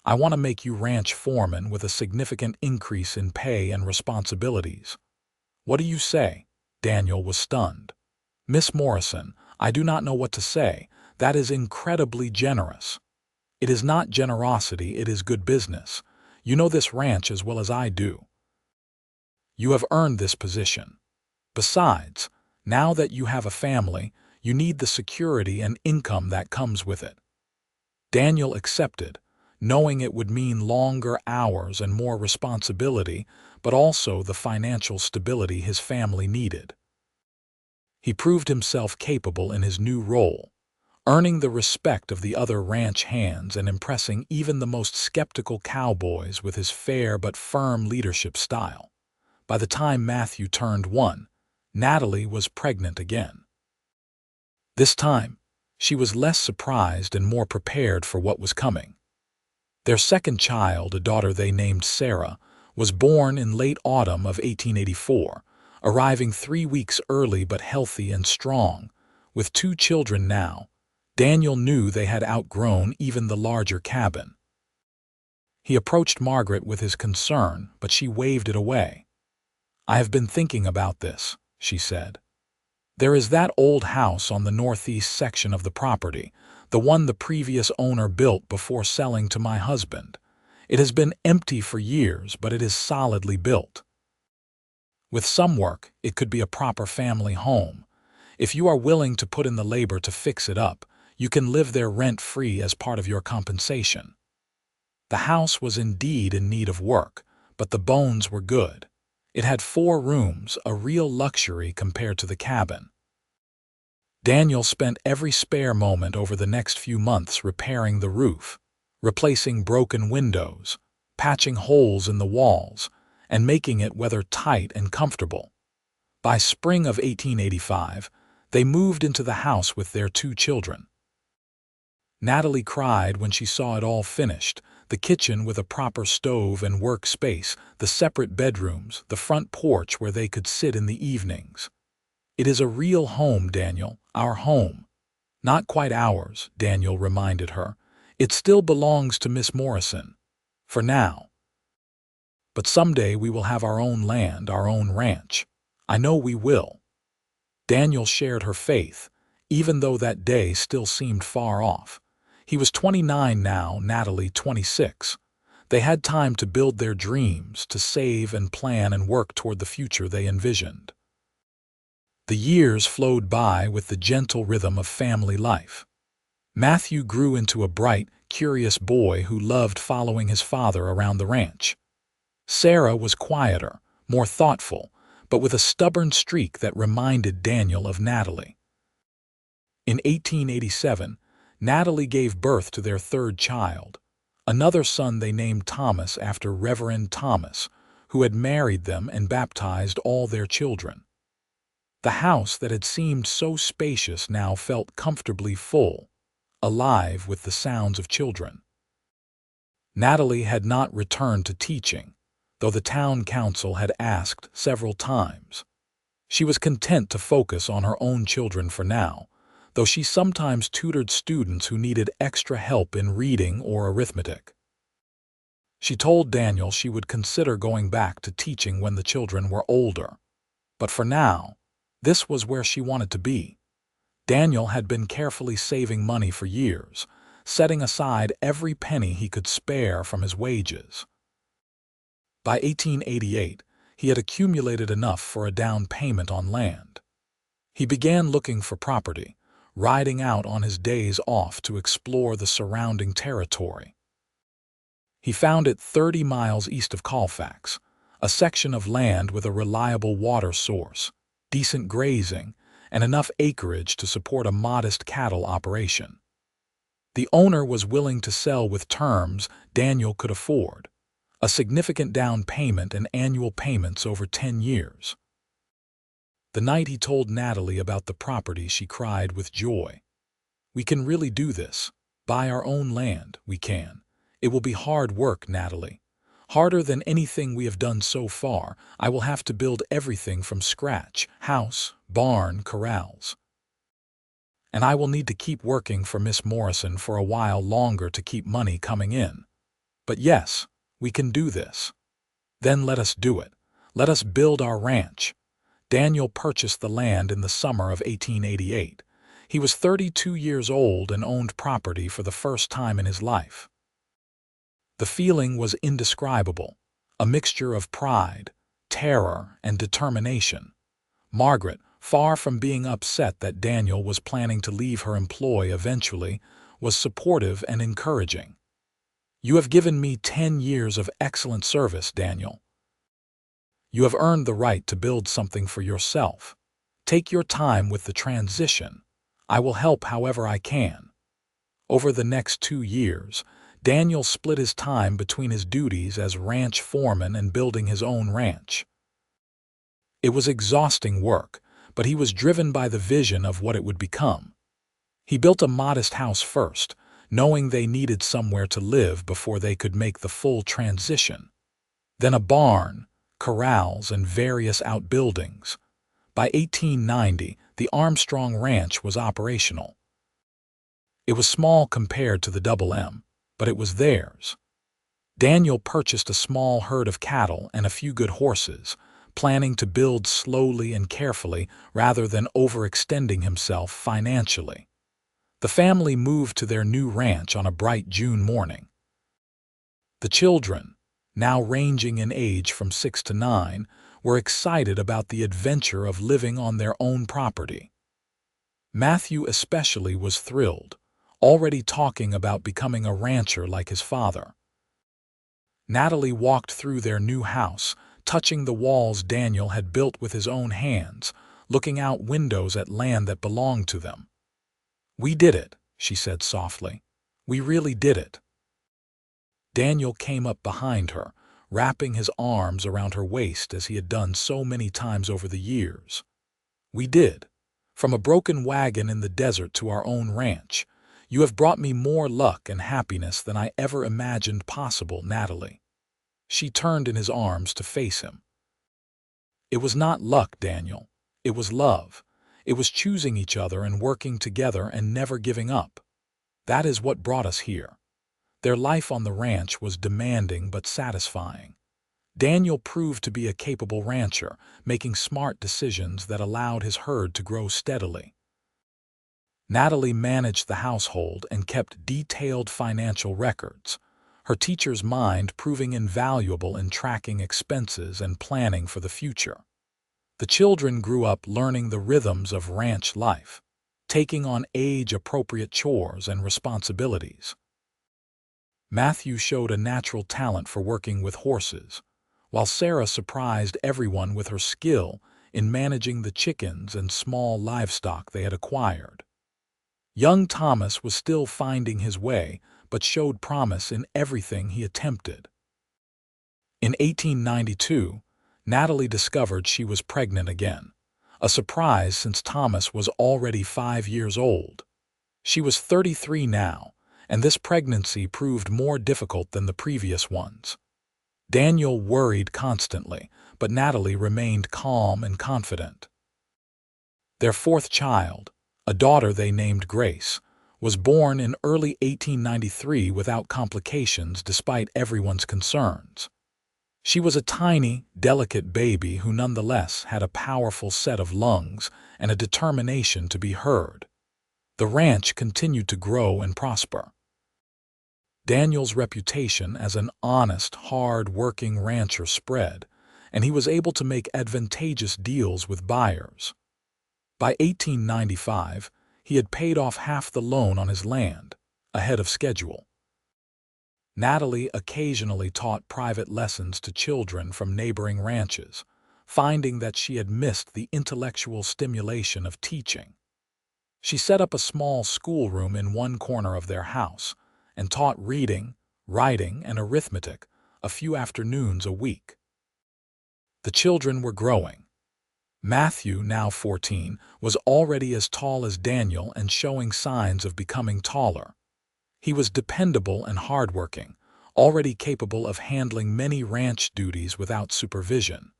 I want to make you ranch foreman with a significant increase in pay and responsibilities." "What do you say?" Daniel was stunned. "Miss Morrison, I do not know what to say. That is incredibly generous." "It is not generosity, it is good business. You know this ranch as well as I do. You have earned this position. Besides, now that you have a family, you need the security and income that comes with it." Daniel accepted, knowing it would mean longer hours and more responsibility, but also the financial stability his family needed. He proved himself capable in his new role, earning the respect of the other ranch hands and impressing even the most skeptical cowboys with his fair but firm leadership style. By the time Matthew turned 1, Natalie was pregnant again. This time, she was less surprised and more prepared for what was coming. Their second child, a daughter they named Sarah, was born in late autumn of 1884, arriving 3 weeks early but healthy and strong. With 2 children now, Daniel knew they had outgrown even the larger cabin. He approached Margaret with his concern, but she waved it away. "I have been thinking about this," she said. "There is that old house on the northeast section of the property, the one the previous owner built before selling to my husband. It has been empty for years, but it is solidly built. With some work, it could be a proper family home. If you are willing to put in the labor to fix it up, you can live there rent-free as part of your compensation. The house was indeed in need of work, but the bones were good. It had 4 rooms, a real luxury compared to the cabin. Daniel spent every spare moment over the next few months repairing the roof, replacing broken windows, patching holes in the walls, and making it weather-tight and comfortable. By spring of 1885, they moved into the house with their 2 children. Natalie cried when she saw it all finished, the kitchen with a proper stove and workspace, the separate bedrooms, the front porch where they could sit in the evenings. "It is a real home, Daniel, our home." "Not quite ours," Daniel reminded her. "It still belongs to Miss Morrison. For now. But someday we will have our own land, our own ranch. I know we will." Daniel shared her faith, even though that day still seemed far off. He was 29 now, Natalie 26. They had time to build their dreams, to save and plan and work toward the future they envisioned. The years flowed by with the gentle rhythm of family life. Matthew grew into a bright, curious boy who loved following his father around the ranch. Sarah was quieter, more thoughtful, but with a stubborn streak that reminded Daniel of Natalie. In 1887, Natalie gave birth to their 3rd child, another son they named Thomas after Reverend Thomas, who had married them and baptized all their children. The house that had seemed so spacious now felt comfortably full, alive with the sounds of children. Natalie had not returned to teaching, though the town council had asked several times. She was content to focus on her own children for now, though she sometimes tutored students who needed extra help in reading or arithmetic. She told Daniel she would consider going back to teaching when the children were older. But for now, this was where she wanted to be. Daniel had been carefully saving money for years, setting aside every penny he could spare from his wages. By 1888, he had accumulated enough for a down payment on land. He began looking for property, riding out on his days off to explore the surrounding territory. He found it 30 miles east of Colfax, a section of land with a reliable water source, decent grazing, and enough acreage to support a modest cattle operation. The owner was willing to sell with terms Daniel could afford, a significant down payment and annual payments over 10 years. The night he told Natalie about the property, she cried with joy. "We can really do this. Buy our own land, we can. It will be hard work, Natalie. Harder than anything we have done so far. I will have to build everything from scratch, house, barn, corrals. And I will need to keep working for Miss Morrison for a while longer to keep money coming in. But yes, we can do this. Then let us do it. Let us build our ranch." Daniel purchased the land in the summer of 1888. He was 32 years old and owned property for the first time in his life. The feeling was indescribable, a mixture of pride, terror, and determination. Margaret, far from being upset that Daniel was planning to leave her employ eventually, was supportive and encouraging. "You have given me 10 years of excellent service, Daniel. You have earned the right to build something for yourself. Take your time with the transition. I will help however I can." Over the next 2 years, Daniel split his time between his duties as ranch foreman and building his own ranch. It was exhausting work, but he was driven by the vision of what it would become. He built a modest house first, knowing they needed somewhere to live before they could make the full transition. Then a barn, corrals, and various outbuildings. By 1890, the Armstrong Ranch was operational. It was small compared to the Double M, but it was theirs. Daniel purchased a small herd of cattle and a few good horses, planning to build slowly and carefully rather than overextending himself financially. The family moved to their new ranch on a bright June morning. The children, now ranging in age from 6 to 9, were excited about the adventure of living on their own property. Matthew especially was thrilled, already talking about becoming a rancher like his father. Natalie walked through their new house, touching the walls Daniel had built with his own hands, looking out windows at land that belonged to them. "We did it," she said softly. "We really did it." Daniel came up behind her, wrapping his arms around her waist as he had done so many times over the years. "We did. From a broken wagon in the desert to our own ranch. You have brought me more luck and happiness than I ever imagined possible, Natalie." She turned in his arms to face him. "It was not luck, Daniel. It was love. It was choosing each other and working together and never giving up. That is what brought us here." Their life on the ranch was demanding but satisfying. Daniel proved to be a capable rancher, making smart decisions that allowed his herd to grow steadily. Natalie managed the household and kept detailed financial records, her teacher's mind proving invaluable in tracking expenses and planning for the future. The children grew up learning the rhythms of ranch life, taking on age-appropriate chores and responsibilities. Matthew showed a natural talent for working with horses, while Sarah surprised everyone with her skill in managing the chickens and small livestock they had acquired. Young Thomas was still finding his way, but showed promise in everything he attempted. In 1892, Natalie discovered she was pregnant again, a surprise since Thomas was already 5 years old. She was 33 now, and this pregnancy proved more difficult than the previous ones. Daniel worried constantly, but Natalie remained calm and confident. Their fourth child, a daughter they named Grace, was born in early 1893 without complications despite everyone's concerns. She was a tiny, delicate baby who nonetheless had a powerful set of lungs and a determination to be heard. The ranch continued to grow and prosper. Daniel's reputation as an honest, hard-working rancher spread, and he was able to make advantageous deals with buyers. By 1895, he had paid off half the loan on his land, ahead of schedule. Natalie occasionally taught private lessons to children from neighboring ranches, finding that she had missed the intellectual stimulation of teaching. She set up a small schoolroom in one corner of their house and taught reading, writing, and arithmetic a few afternoons a week. The children were growing. Matthew, now 14, was already as tall as Daniel and showing signs of becoming taller. He was dependable and hardworking, already capable of handling many ranch duties without supervision.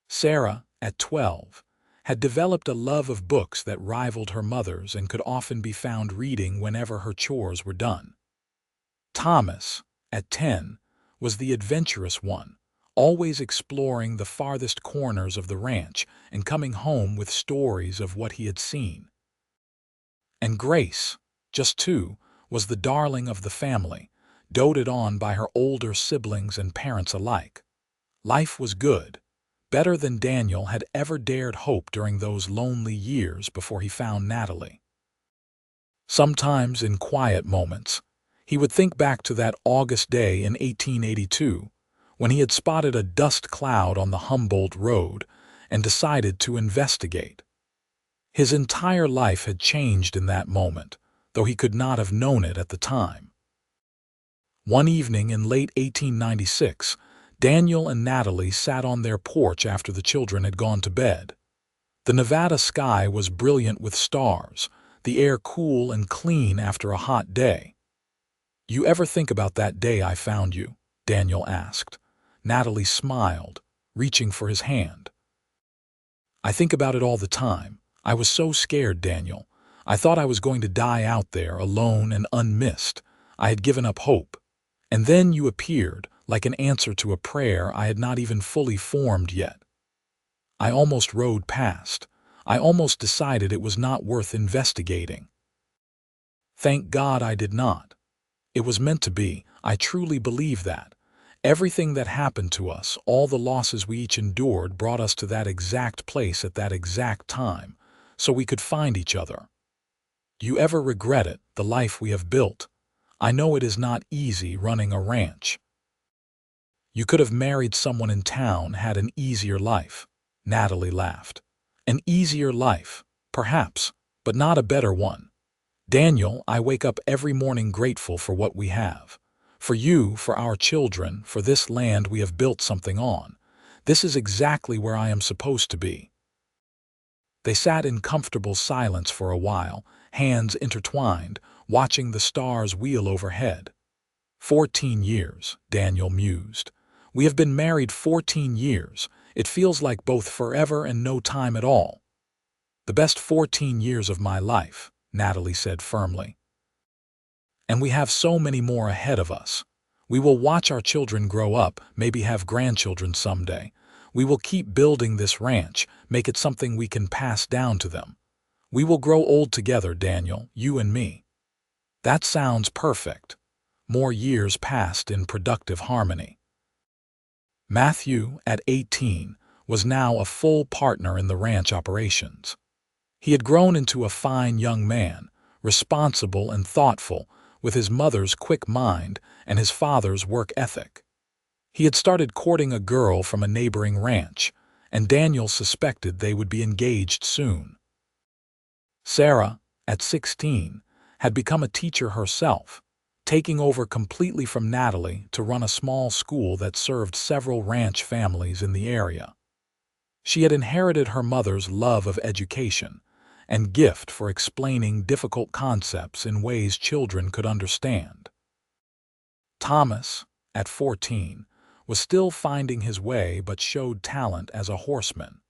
Sarah, at 12, had developed a love of books that rivaled her mother's and could often be found reading whenever her chores were done. Thomas, at 10, was the adventurous one, always exploring the farthest corners of the ranch and coming home with stories of what he had seen. And Grace, just 2, was the darling of the family, doted on by her older siblings and parents alike. Life was good, better than Daniel had ever dared hope during those lonely years before he found Natalie. Sometimes in quiet moments, he would think back to that August day in 1882, when he had spotted a dust cloud on the Humboldt Road and decided to investigate. His entire life had changed in that moment, though he could not have known it at the time. One evening in late 1896, Daniel and Natalie sat on their porch after the children had gone to bed. The Nevada sky was brilliant with stars, the air cool and clean after a hot day. "You ever think about that day I found you?" Daniel asked. Natalie smiled, reaching for his hand. "I think about it all the time. I was so scared, Daniel. I thought I was going to die out there, alone and unmissed. I had given up hope. And then you appeared, like an answer to a prayer I had not even fully formed yet. I almost rode past. I almost decided it was not worth investigating. Thank God I did not. It was meant to be. I truly believe that. Everything that happened to us, all the losses we each endured, brought us to that exact place at that exact time, so we could find each other. You ever regret it, the life we have built? I know it is not easy running a ranch. You could have married someone in town, had an easier life. Natalie laughed. An easier life, perhaps, but not a better one. Daniel, I wake up every morning grateful for what we have. For you, for our children, for this land we have built something on. This is exactly where I am supposed to be. They sat in comfortable silence for a while, hands intertwined, watching the stars wheel overhead. 14 years, Daniel mused. We have been married 14 years. It feels like both forever and no time at all. The best 14 years of my life, Natalie said firmly. And we have so many more ahead of us. We will watch our children grow up, maybe have grandchildren someday. We will keep building this ranch, make it something we can pass down to them. We will grow old together, Daniel, you and me. That sounds perfect. More years passed in productive harmony. Matthew, at 18, was now a full partner in the ranch operations. He had grown into a fine young man, responsible and thoughtful, with his mother's quick mind and his father's work ethic. He had started courting a girl from a neighboring ranch, and Daniel suspected they would be engaged soon. Sarah, at 16, had become a teacher herself, taking over completely from Natalie to run a small school that served several ranch families in the area. She had inherited her mother's love of education and gift for explaining difficult concepts in ways children could understand. Thomas, at 14, was still finding his way but showed talent as a horseman.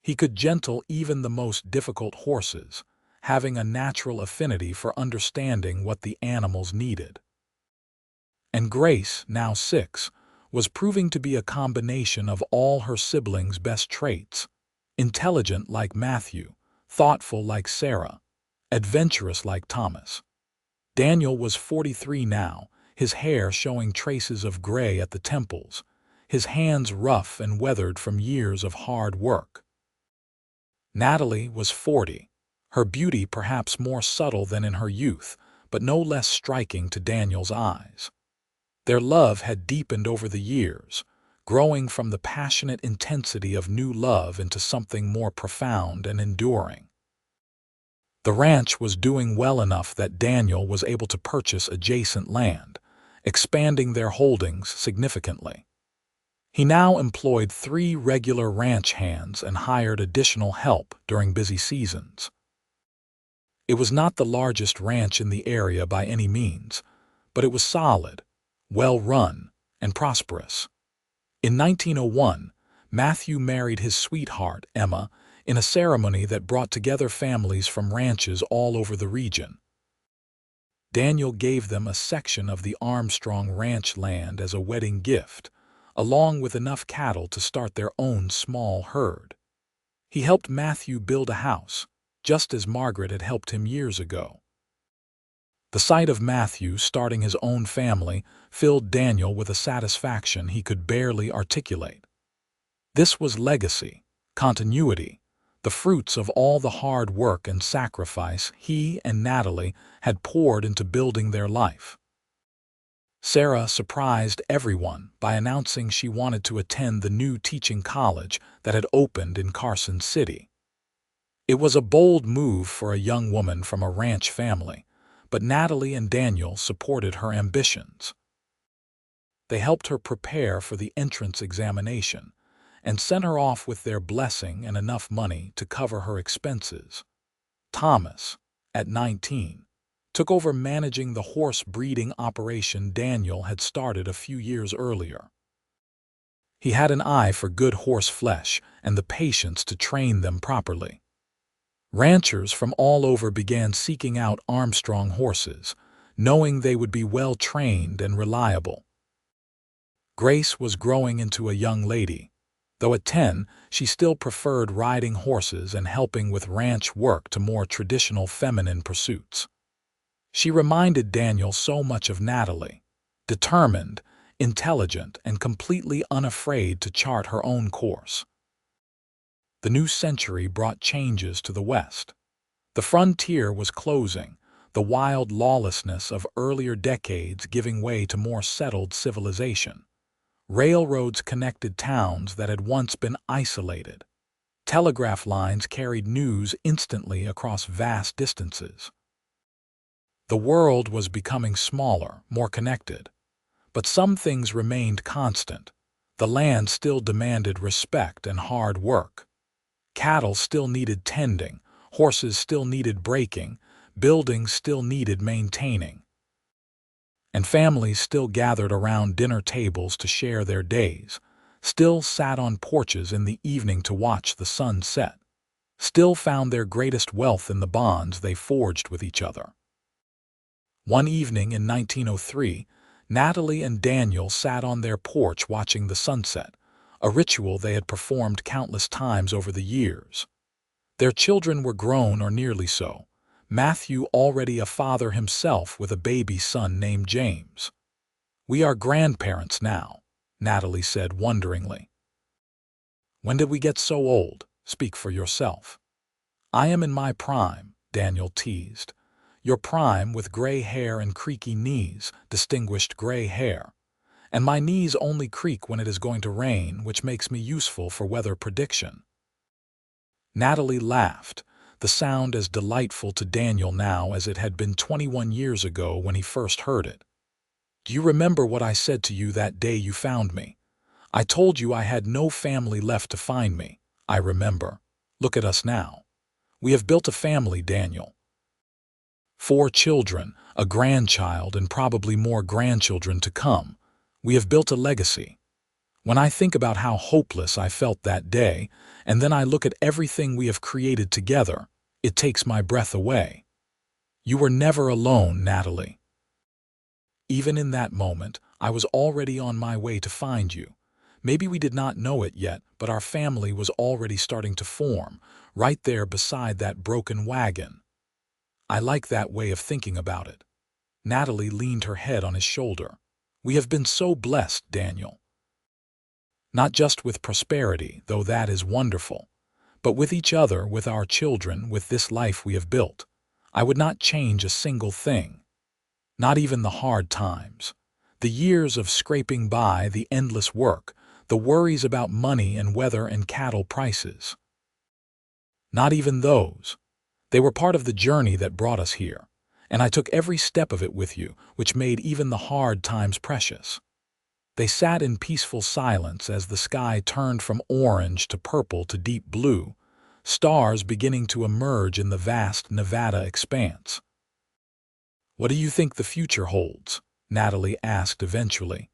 He could gentle even the most difficult horses, having a natural affinity for understanding what the animals needed. And Grace, now 6, was proving to be a combination of all her siblings' best traits: intelligent like Matthew, thoughtful like Sarah, adventurous like Thomas. Daniel was 43 now, his hair showing traces of gray at the temples, his hands rough and weathered from years of hard work. Natalie was 40, her beauty perhaps more subtle than in her youth, but no less striking to Daniel's eyes. Their love had deepened over the years, growing from the passionate intensity of new love into something more profound and enduring. The ranch was doing well enough that Daniel was able to purchase adjacent land, expanding their holdings significantly. He now employed 3 regular ranch hands and hired additional help during busy seasons. It was not the largest ranch in the area by any means, but it was solid, well-run, and prosperous. In 1901, Matthew married his sweetheart, Emma, in a ceremony that brought together families from ranches all over the region. Daniel gave them a section of the Armstrong ranch land as a wedding gift, along with enough cattle to start their own small herd. He helped Matthew build a house, just as Margaret had helped him years ago. The sight of Matthew starting his own family filled Daniel with a satisfaction he could barely articulate. This was legacy, continuity, the fruits of all the hard work and sacrifice he and Natalie had poured into building their life. Sarah surprised everyone by announcing she wanted to attend the new teaching college that had opened in Carson City. It was a bold move for a young woman from a ranch family, but Natalie and Daniel supported her ambitions. They helped her prepare for the entrance examination and sent her off with their blessing and enough money to cover her expenses. Thomas, at 19, took over managing the horse breeding operation Daniel had started a few years earlier. He had an eye for good horse flesh and the patience to train them properly. Ranchers from all over began seeking out Armstrong horses, knowing they would be well trained and reliable. Grace was growing into a young lady, though at 10 she still preferred riding horses and helping with ranch work to more traditional feminine pursuits. She reminded Daniel so much of Natalie, determined, intelligent, and completely unafraid to chart her own course. The new century brought changes to the West. The frontier was closing, the wild lawlessness of earlier decades giving way to more settled civilization. Railroads connected towns that had once been isolated. Telegraph lines carried news instantly across vast distances. The world was becoming smaller, more connected. But some things remained constant. The land still demanded respect and hard work. Cattle still needed tending, horses still needed breaking, buildings still needed maintaining. And families still gathered around dinner tables to share their days, still sat on porches in the evening to watch the sun set, still found their greatest wealth in the bonds they forged with each other. One evening in 1903, Natalie and Daniel sat on their porch watching the sunset, a ritual they had performed countless times over the years. Their children were grown or nearly so, Matthew already a father himself with a baby son named James. "We are grandparents now," Natalie said wonderingly. "When did we get so old? Speak for yourself." "I am in my prime," Daniel teased. "Your prime with gray hair and creaky knees, distinguished gray hair. And my knees only creak when it is going to rain, which makes me useful for weather prediction." Natalie laughed, the sound as delightful to Daniel now as it had been 21 years ago when he first heard it. "Do you remember what I said to you that day you found me? I told you I had no family left to find me. I remember. Look at us now. We have built a family, Daniel. 4 children, a grandchild, and probably more grandchildren to come. We have built a legacy. When I think about how hopeless I felt that day, and then I look at everything we have created together, it takes my breath away. You were never alone, Natalie. Even in that moment, I was already on my way to find you. Maybe we did not know it yet, but our family was already starting to form, right there beside that broken wagon." "I like that way of thinking about it." Natalie leaned her head on his shoulder. "We have been so blessed, Daniel. Not just with prosperity, though that is wonderful, but with each other, with our children, with this life we have built. I would not change a single thing. Not even the hard times. The years of scraping by, the endless work, the worries about money and weather and cattle prices. Not even those. They were part of the journey that brought us here, and I took every step of it with you, which made even the hard times precious." They sat in peaceful silence as the sky turned from orange to purple to deep blue, stars beginning to emerge in the vast Nevada expanse. "What do you think the future holds?" Natalie asked eventually.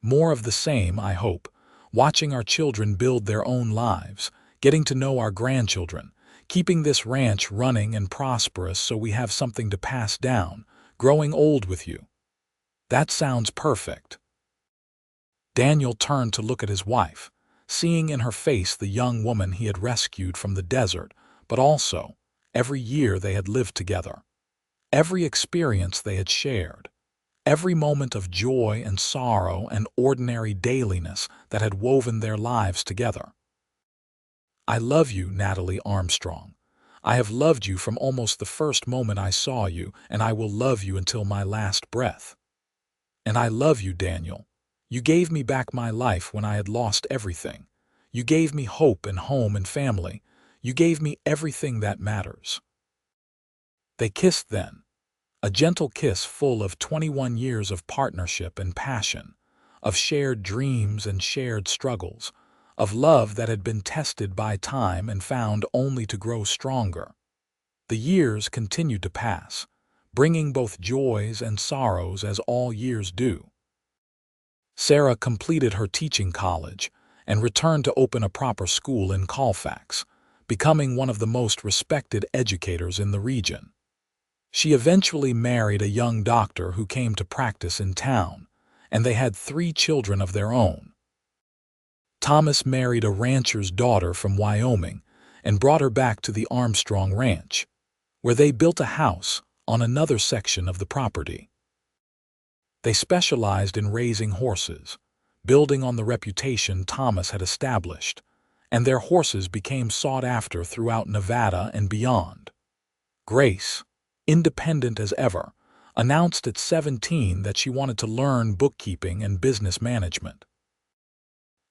"More of the same, I hope, watching our children build their own lives, getting to know our grandchildren, keeping this ranch running and prosperous so we have something to pass down, growing old with you." "That sounds perfect." Daniel turned to look at his wife, seeing in her face the young woman he had rescued from the desert, but also every year they had lived together, every experience they had shared, every moment of joy and sorrow and ordinary dailiness that had woven their lives together. "I love you, Natalie Armstrong. I have loved you from almost the first moment I saw you, and I will love you until my last breath. And I love you, Daniel. You gave me back my life when I had lost everything. You gave me hope and home and family. You gave me everything that matters." They kissed then, a gentle kiss full of 21 years of partnership and passion, of shared dreams and shared struggles, of love that had been tested by time and found only to grow stronger. The years continued to pass, bringing both joys and sorrows as all years do. Sarah completed her teaching college and returned to open a proper school in Colfax, becoming one of the most respected educators in the region. She eventually married a young doctor who came to practice in town, and they had 3 children of their own. Thomas married a rancher's daughter from Wyoming and brought her back to the Armstrong Ranch, where they built a house on another section of the property. They specialized in raising horses, building on the reputation Thomas had established, and their horses became sought after throughout Nevada and beyond. Grace, independent as ever, announced at 17 that she wanted to learn bookkeeping and business management.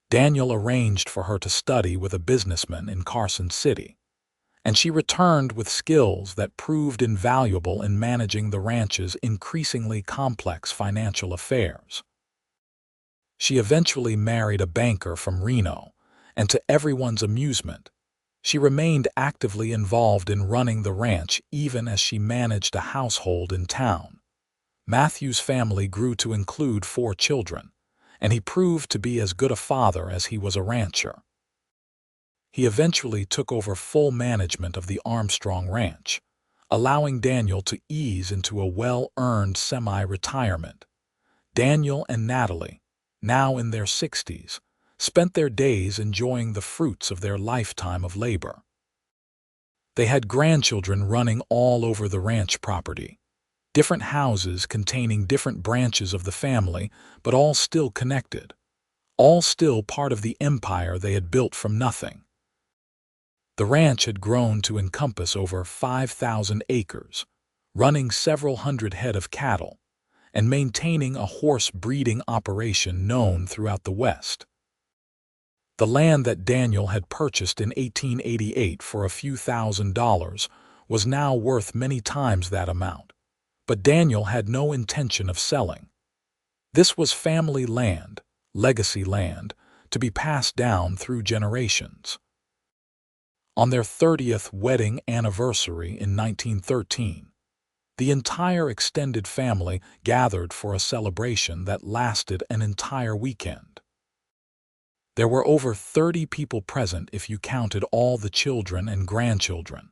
Daniel arranged for her to study with a businessman in Carson City, and she returned with skills that proved invaluable in managing the ranch's increasingly complex financial affairs. She eventually married a banker from Reno, and to everyone's amusement, she remained actively involved in running the ranch even as she managed a household in town. Matthew's family grew to include 4 children, and he proved to be as good a father as he was a rancher. He eventually took over full management of the Armstrong ranch, allowing Daniel to ease into a well-earned semi-retirement. Daniel and Natalie, now in their 60s, spent their days enjoying the fruits of their lifetime of labor. They had grandchildren running all over the ranch property, different houses containing different branches of the family, but all still connected, all still part of the empire they had built from nothing. The ranch had grown to encompass over 5,000 acres, running several hundred head of cattle, and maintaining a horse breeding operation known throughout the West. The land that Daniel had purchased in 1888 for a few $1,000s was now worth many times that amount, but Daniel had no intention of selling. This was family land, legacy land, to be passed down through generations. On their 30th wedding anniversary in 1913, the entire extended family gathered for a celebration that lasted an entire weekend. There were over 30 people present if you counted all the children and grandchildren,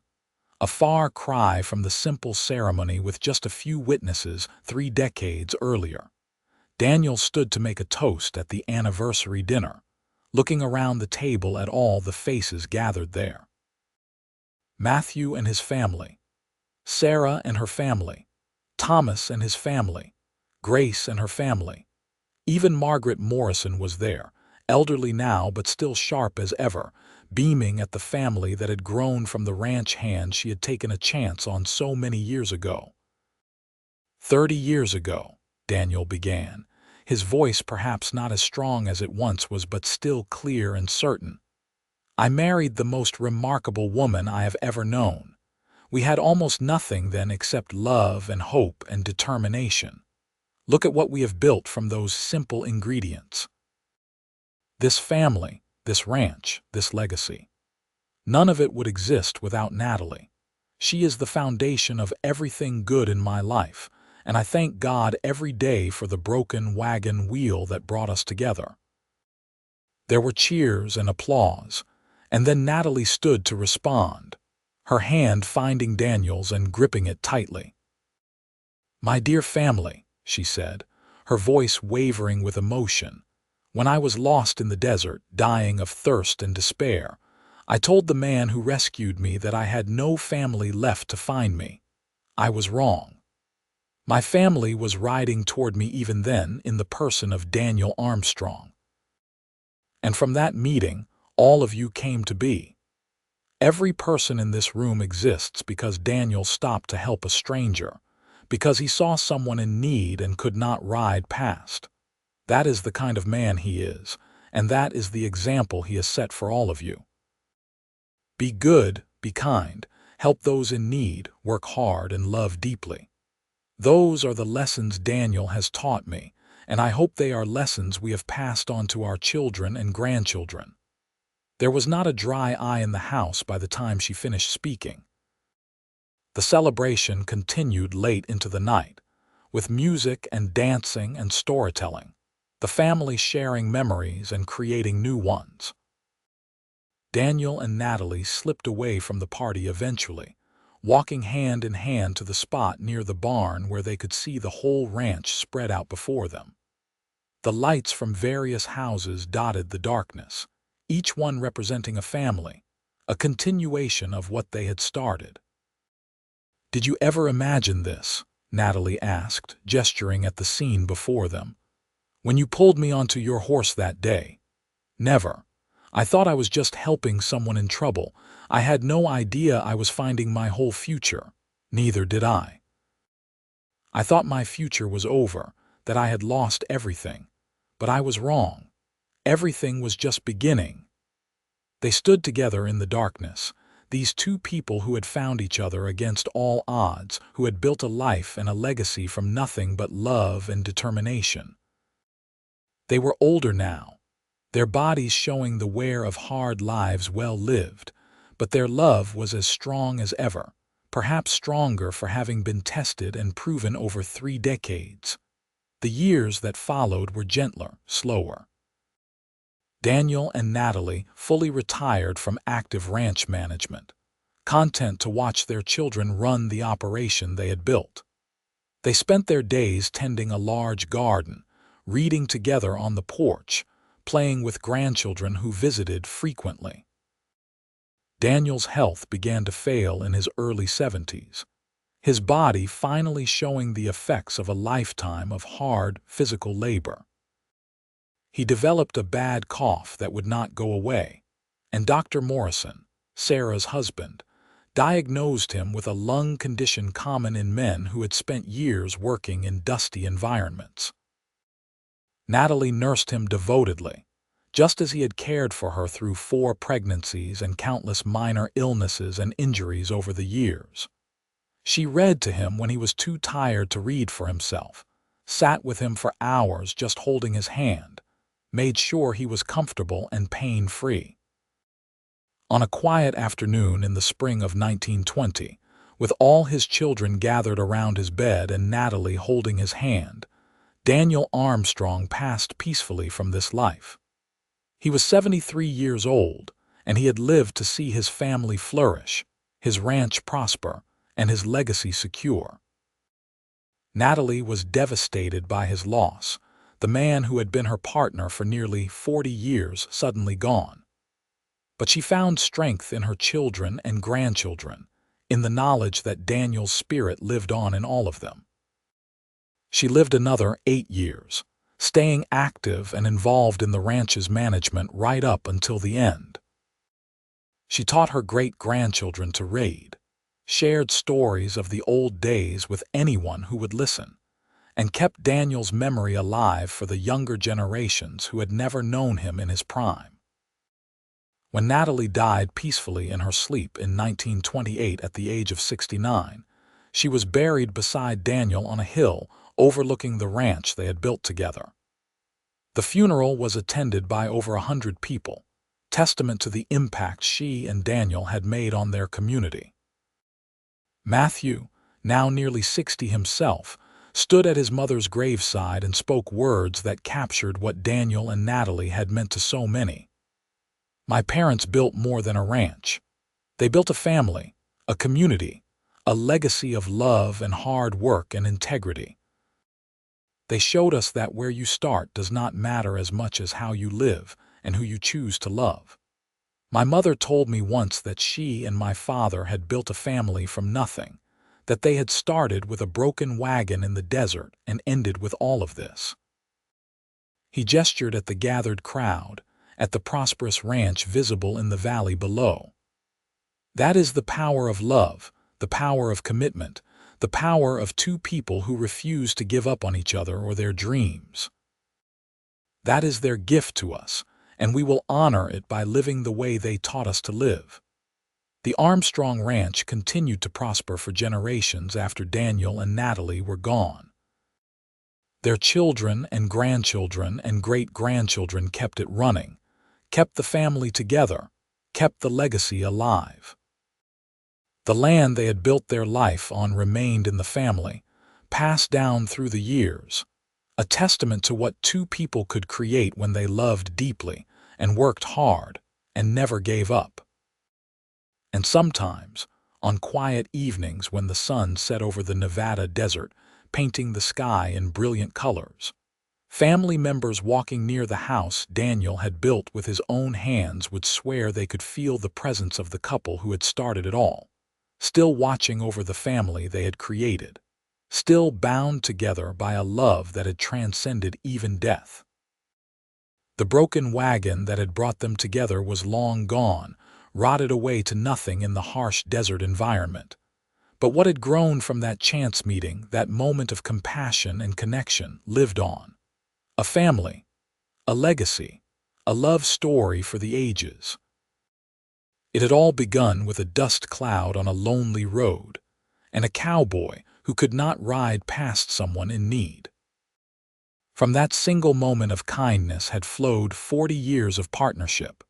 a far cry from the simple ceremony with just a few witnesses 3 decades earlier. Daniel stood to make a toast at the anniversary dinner, looking around the table at all the faces gathered there. Matthew and his family, Sarah and her family, Thomas and his family, Grace and her family. Even Margaret Morrison was there, elderly now but still sharp as ever, beaming at the family that had grown from the ranch hand she had taken a chance on so many years ago. 30 years ago, Daniel began, his voice perhaps not as strong as it once was but still clear and certain. I married the most remarkable woman I have ever known. We had almost nothing then except love and hope and determination. Look at what we have built from those simple ingredients. This family, this ranch, this legacy. None of it would exist without Natalie. She is the foundation of everything good in my life, and I thank God every day for the broken wagon wheel that brought us together. There were cheers and applause, and then Natalie stood to respond, her hand finding Daniel's and gripping it tightly. "My dear family," she said, her voice wavering with emotion, "when I was lost in the desert, dying of thirst and despair, I told the man who rescued me that I had no family left to find me. I was wrong. My family was riding toward me even then in the person of Daniel Armstrong. And from that meeting, all of you came to be. Every person in this room exists because Daniel stopped to help a stranger, because he saw someone in need and could not ride past. That is the kind of man he is, and that is the example he has set for all of you. Be good, be kind, help those in need, work hard, and love deeply. Those are the lessons Daniel has taught me, and I hope they are lessons we have passed on to our children and grandchildren." There was not a dry eye in the house by the time she finished speaking. The celebration continued late into the night, with music and dancing and storytelling, the family sharing memories and creating new ones. Daniel and Natalie slipped away from the party eventually, walking hand in hand to the spot near the barn where they could see the whole ranch spread out before them. The lights from various houses dotted the darkness, each one representing a family, a continuation of what they had started. "Did you ever imagine this?" Natalie asked, gesturing at the scene before them. "When you pulled me onto your horse that day?" "Never. I thought I was just helping someone in trouble. I had no idea I was finding my whole future. Neither did I. I thought my future was over, that I had lost everything. But I was wrong. Everything was just beginning. They stood together in the darkness, these two people who had found each other against all odds, who had built a life and a legacy from nothing but love and determination. They were older now, their bodies showing the wear of hard lives well lived, but their love was as strong as ever, perhaps stronger for having been tested and proven over 3 decades. The years that followed were gentler, slower. Daniel and Natalie fully retired from active ranch management, content to watch their children run the operation they had built. They spent their days tending a large garden, reading together on the porch, playing with grandchildren who visited frequently. Daniel's health began to fail in his early 70s, his body finally showing the effects of a lifetime of hard physical labor. He developed a bad cough that would not go away, and Dr. Morrison, Sarah's husband, diagnosed him with a lung condition common in men who had spent years working in dusty environments. Natalie nursed him devotedly, just as he had cared for her through 4 pregnancies and countless minor illnesses and injuries over the years. She read to him when he was too tired to read for himself, sat with him for hours just holding his hand, made sure he was comfortable and pain-free. On a quiet afternoon in the spring of 1920, with all his children gathered around his bed and Natalie holding his hand, Daniel Armstrong passed peacefully from this life. He was 73 years old, and he had lived to see his family flourish, his ranch prosper, and his legacy secure. Natalie was devastated by his loss, the man who had been her partner for nearly 40 years suddenly gone. But she found strength in her children and grandchildren, in the knowledge that Daniel's spirit lived on in all of them. She lived another 8 years, staying active and involved in the ranch's management right up until the end. She taught her great-grandchildren to read, shared stories of the old days with anyone who would listen, and kept Daniel's memory alive for the younger generations who had never known him in his prime. When Natalie died peacefully in her sleep in 1928 at the age of 69, she was buried beside Daniel on a hill overlooking the ranch they had built together. The funeral was attended by over 100 people, testament to the impact she and Daniel had made on their community. Matthew, now nearly 60 himself, stood at his mother's graveside and spoke words that captured what Daniel and Natalie had meant to so many. "My parents built more than a ranch. They built a family, a community, a legacy of love and hard work and integrity. They showed us that where you start does not matter as much as how you live and who you choose to love. My mother told me once that she and my father had built a family from nothing, that they had started with a broken wagon in the desert and ended with all of this." He gestured at the gathered crowd, at the prosperous ranch visible in the valley below. That is the power of love, the power of commitment, the power of two people who refuse to give up on each other or their dreams. That is their gift to us, and we will honor it by living the way they taught us to live. The Armstrong Ranch continued to prosper for generations after Daniel and Natalie were gone. Their children and grandchildren and great-grandchildren kept it running, kept the family together, kept the legacy alive. The land they had built their life on remained in the family, passed down through the years, a testament to what two people could create when they loved deeply and worked hard and never gave up. And sometimes, on quiet evenings when the sun set over the Nevada desert, painting the sky in brilliant colors, family members walking near the house Daniel had built with his own hands would swear they could feel the presence of the couple who had started it all, still watching over the family they had created, still bound together by a love that had transcended even death. The broken wagon that had brought them together was long gone, rotted away to nothing in the harsh desert environment. But what had grown from that chance meeting, that moment of compassion and connection, lived on. A family, a legacy, a love story for the ages. It had all begun with a dust cloud on a lonely road, and a cowboy who could not ride past someone in need. From that single moment of kindness had flowed 40 years of partnership,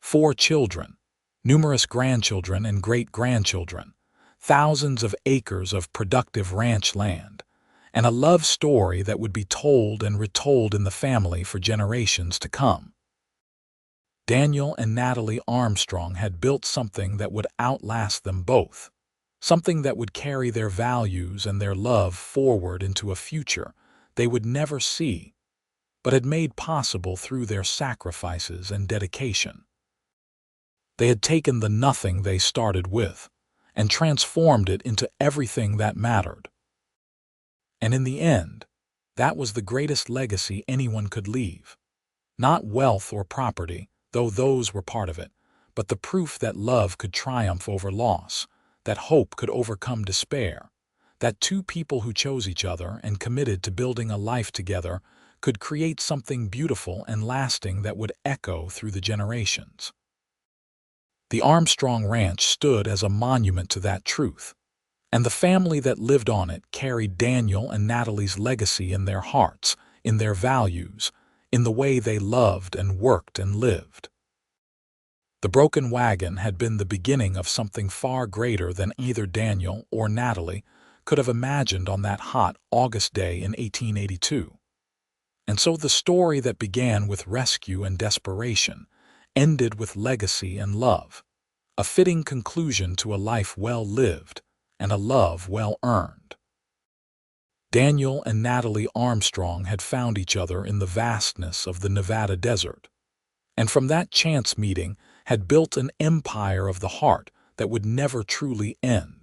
4 children, numerous grandchildren and great-grandchildren, thousands of acres of productive ranch land, and a love story that would be told and retold in the family for generations to come. Daniel and Natalie Armstrong had built something that would outlast them both, something that would carry their values and their love forward into a future they would never see, but had made possible through their sacrifices and dedication. They had taken the nothing they started with and transformed it into everything that mattered. And in the end, that was the greatest legacy anyone could leave. Not wealth or property, though those were part of it, but the proof that love could triumph over loss, that hope could overcome despair, that 2 people who chose each other and committed to building a life together could create something beautiful and lasting that would echo through the generations. The Armstrong Ranch stood as a monument to that truth, and the family that lived on it carried Daniel and Natalie's legacy in their hearts, in their values, in the way they loved and worked and lived. The broken wagon had been the beginning of something far greater than either Daniel or Natalie could have imagined on that hot August day in 1882. And so the story that began with rescue and desperation ended with legacy and love, a fitting conclusion to a life well lived and a love well earned. Daniel and Natalie Armstrong had found each other in the vastness of the Nevada desert, and from that chance meeting had built an empire of the heart that would never truly end.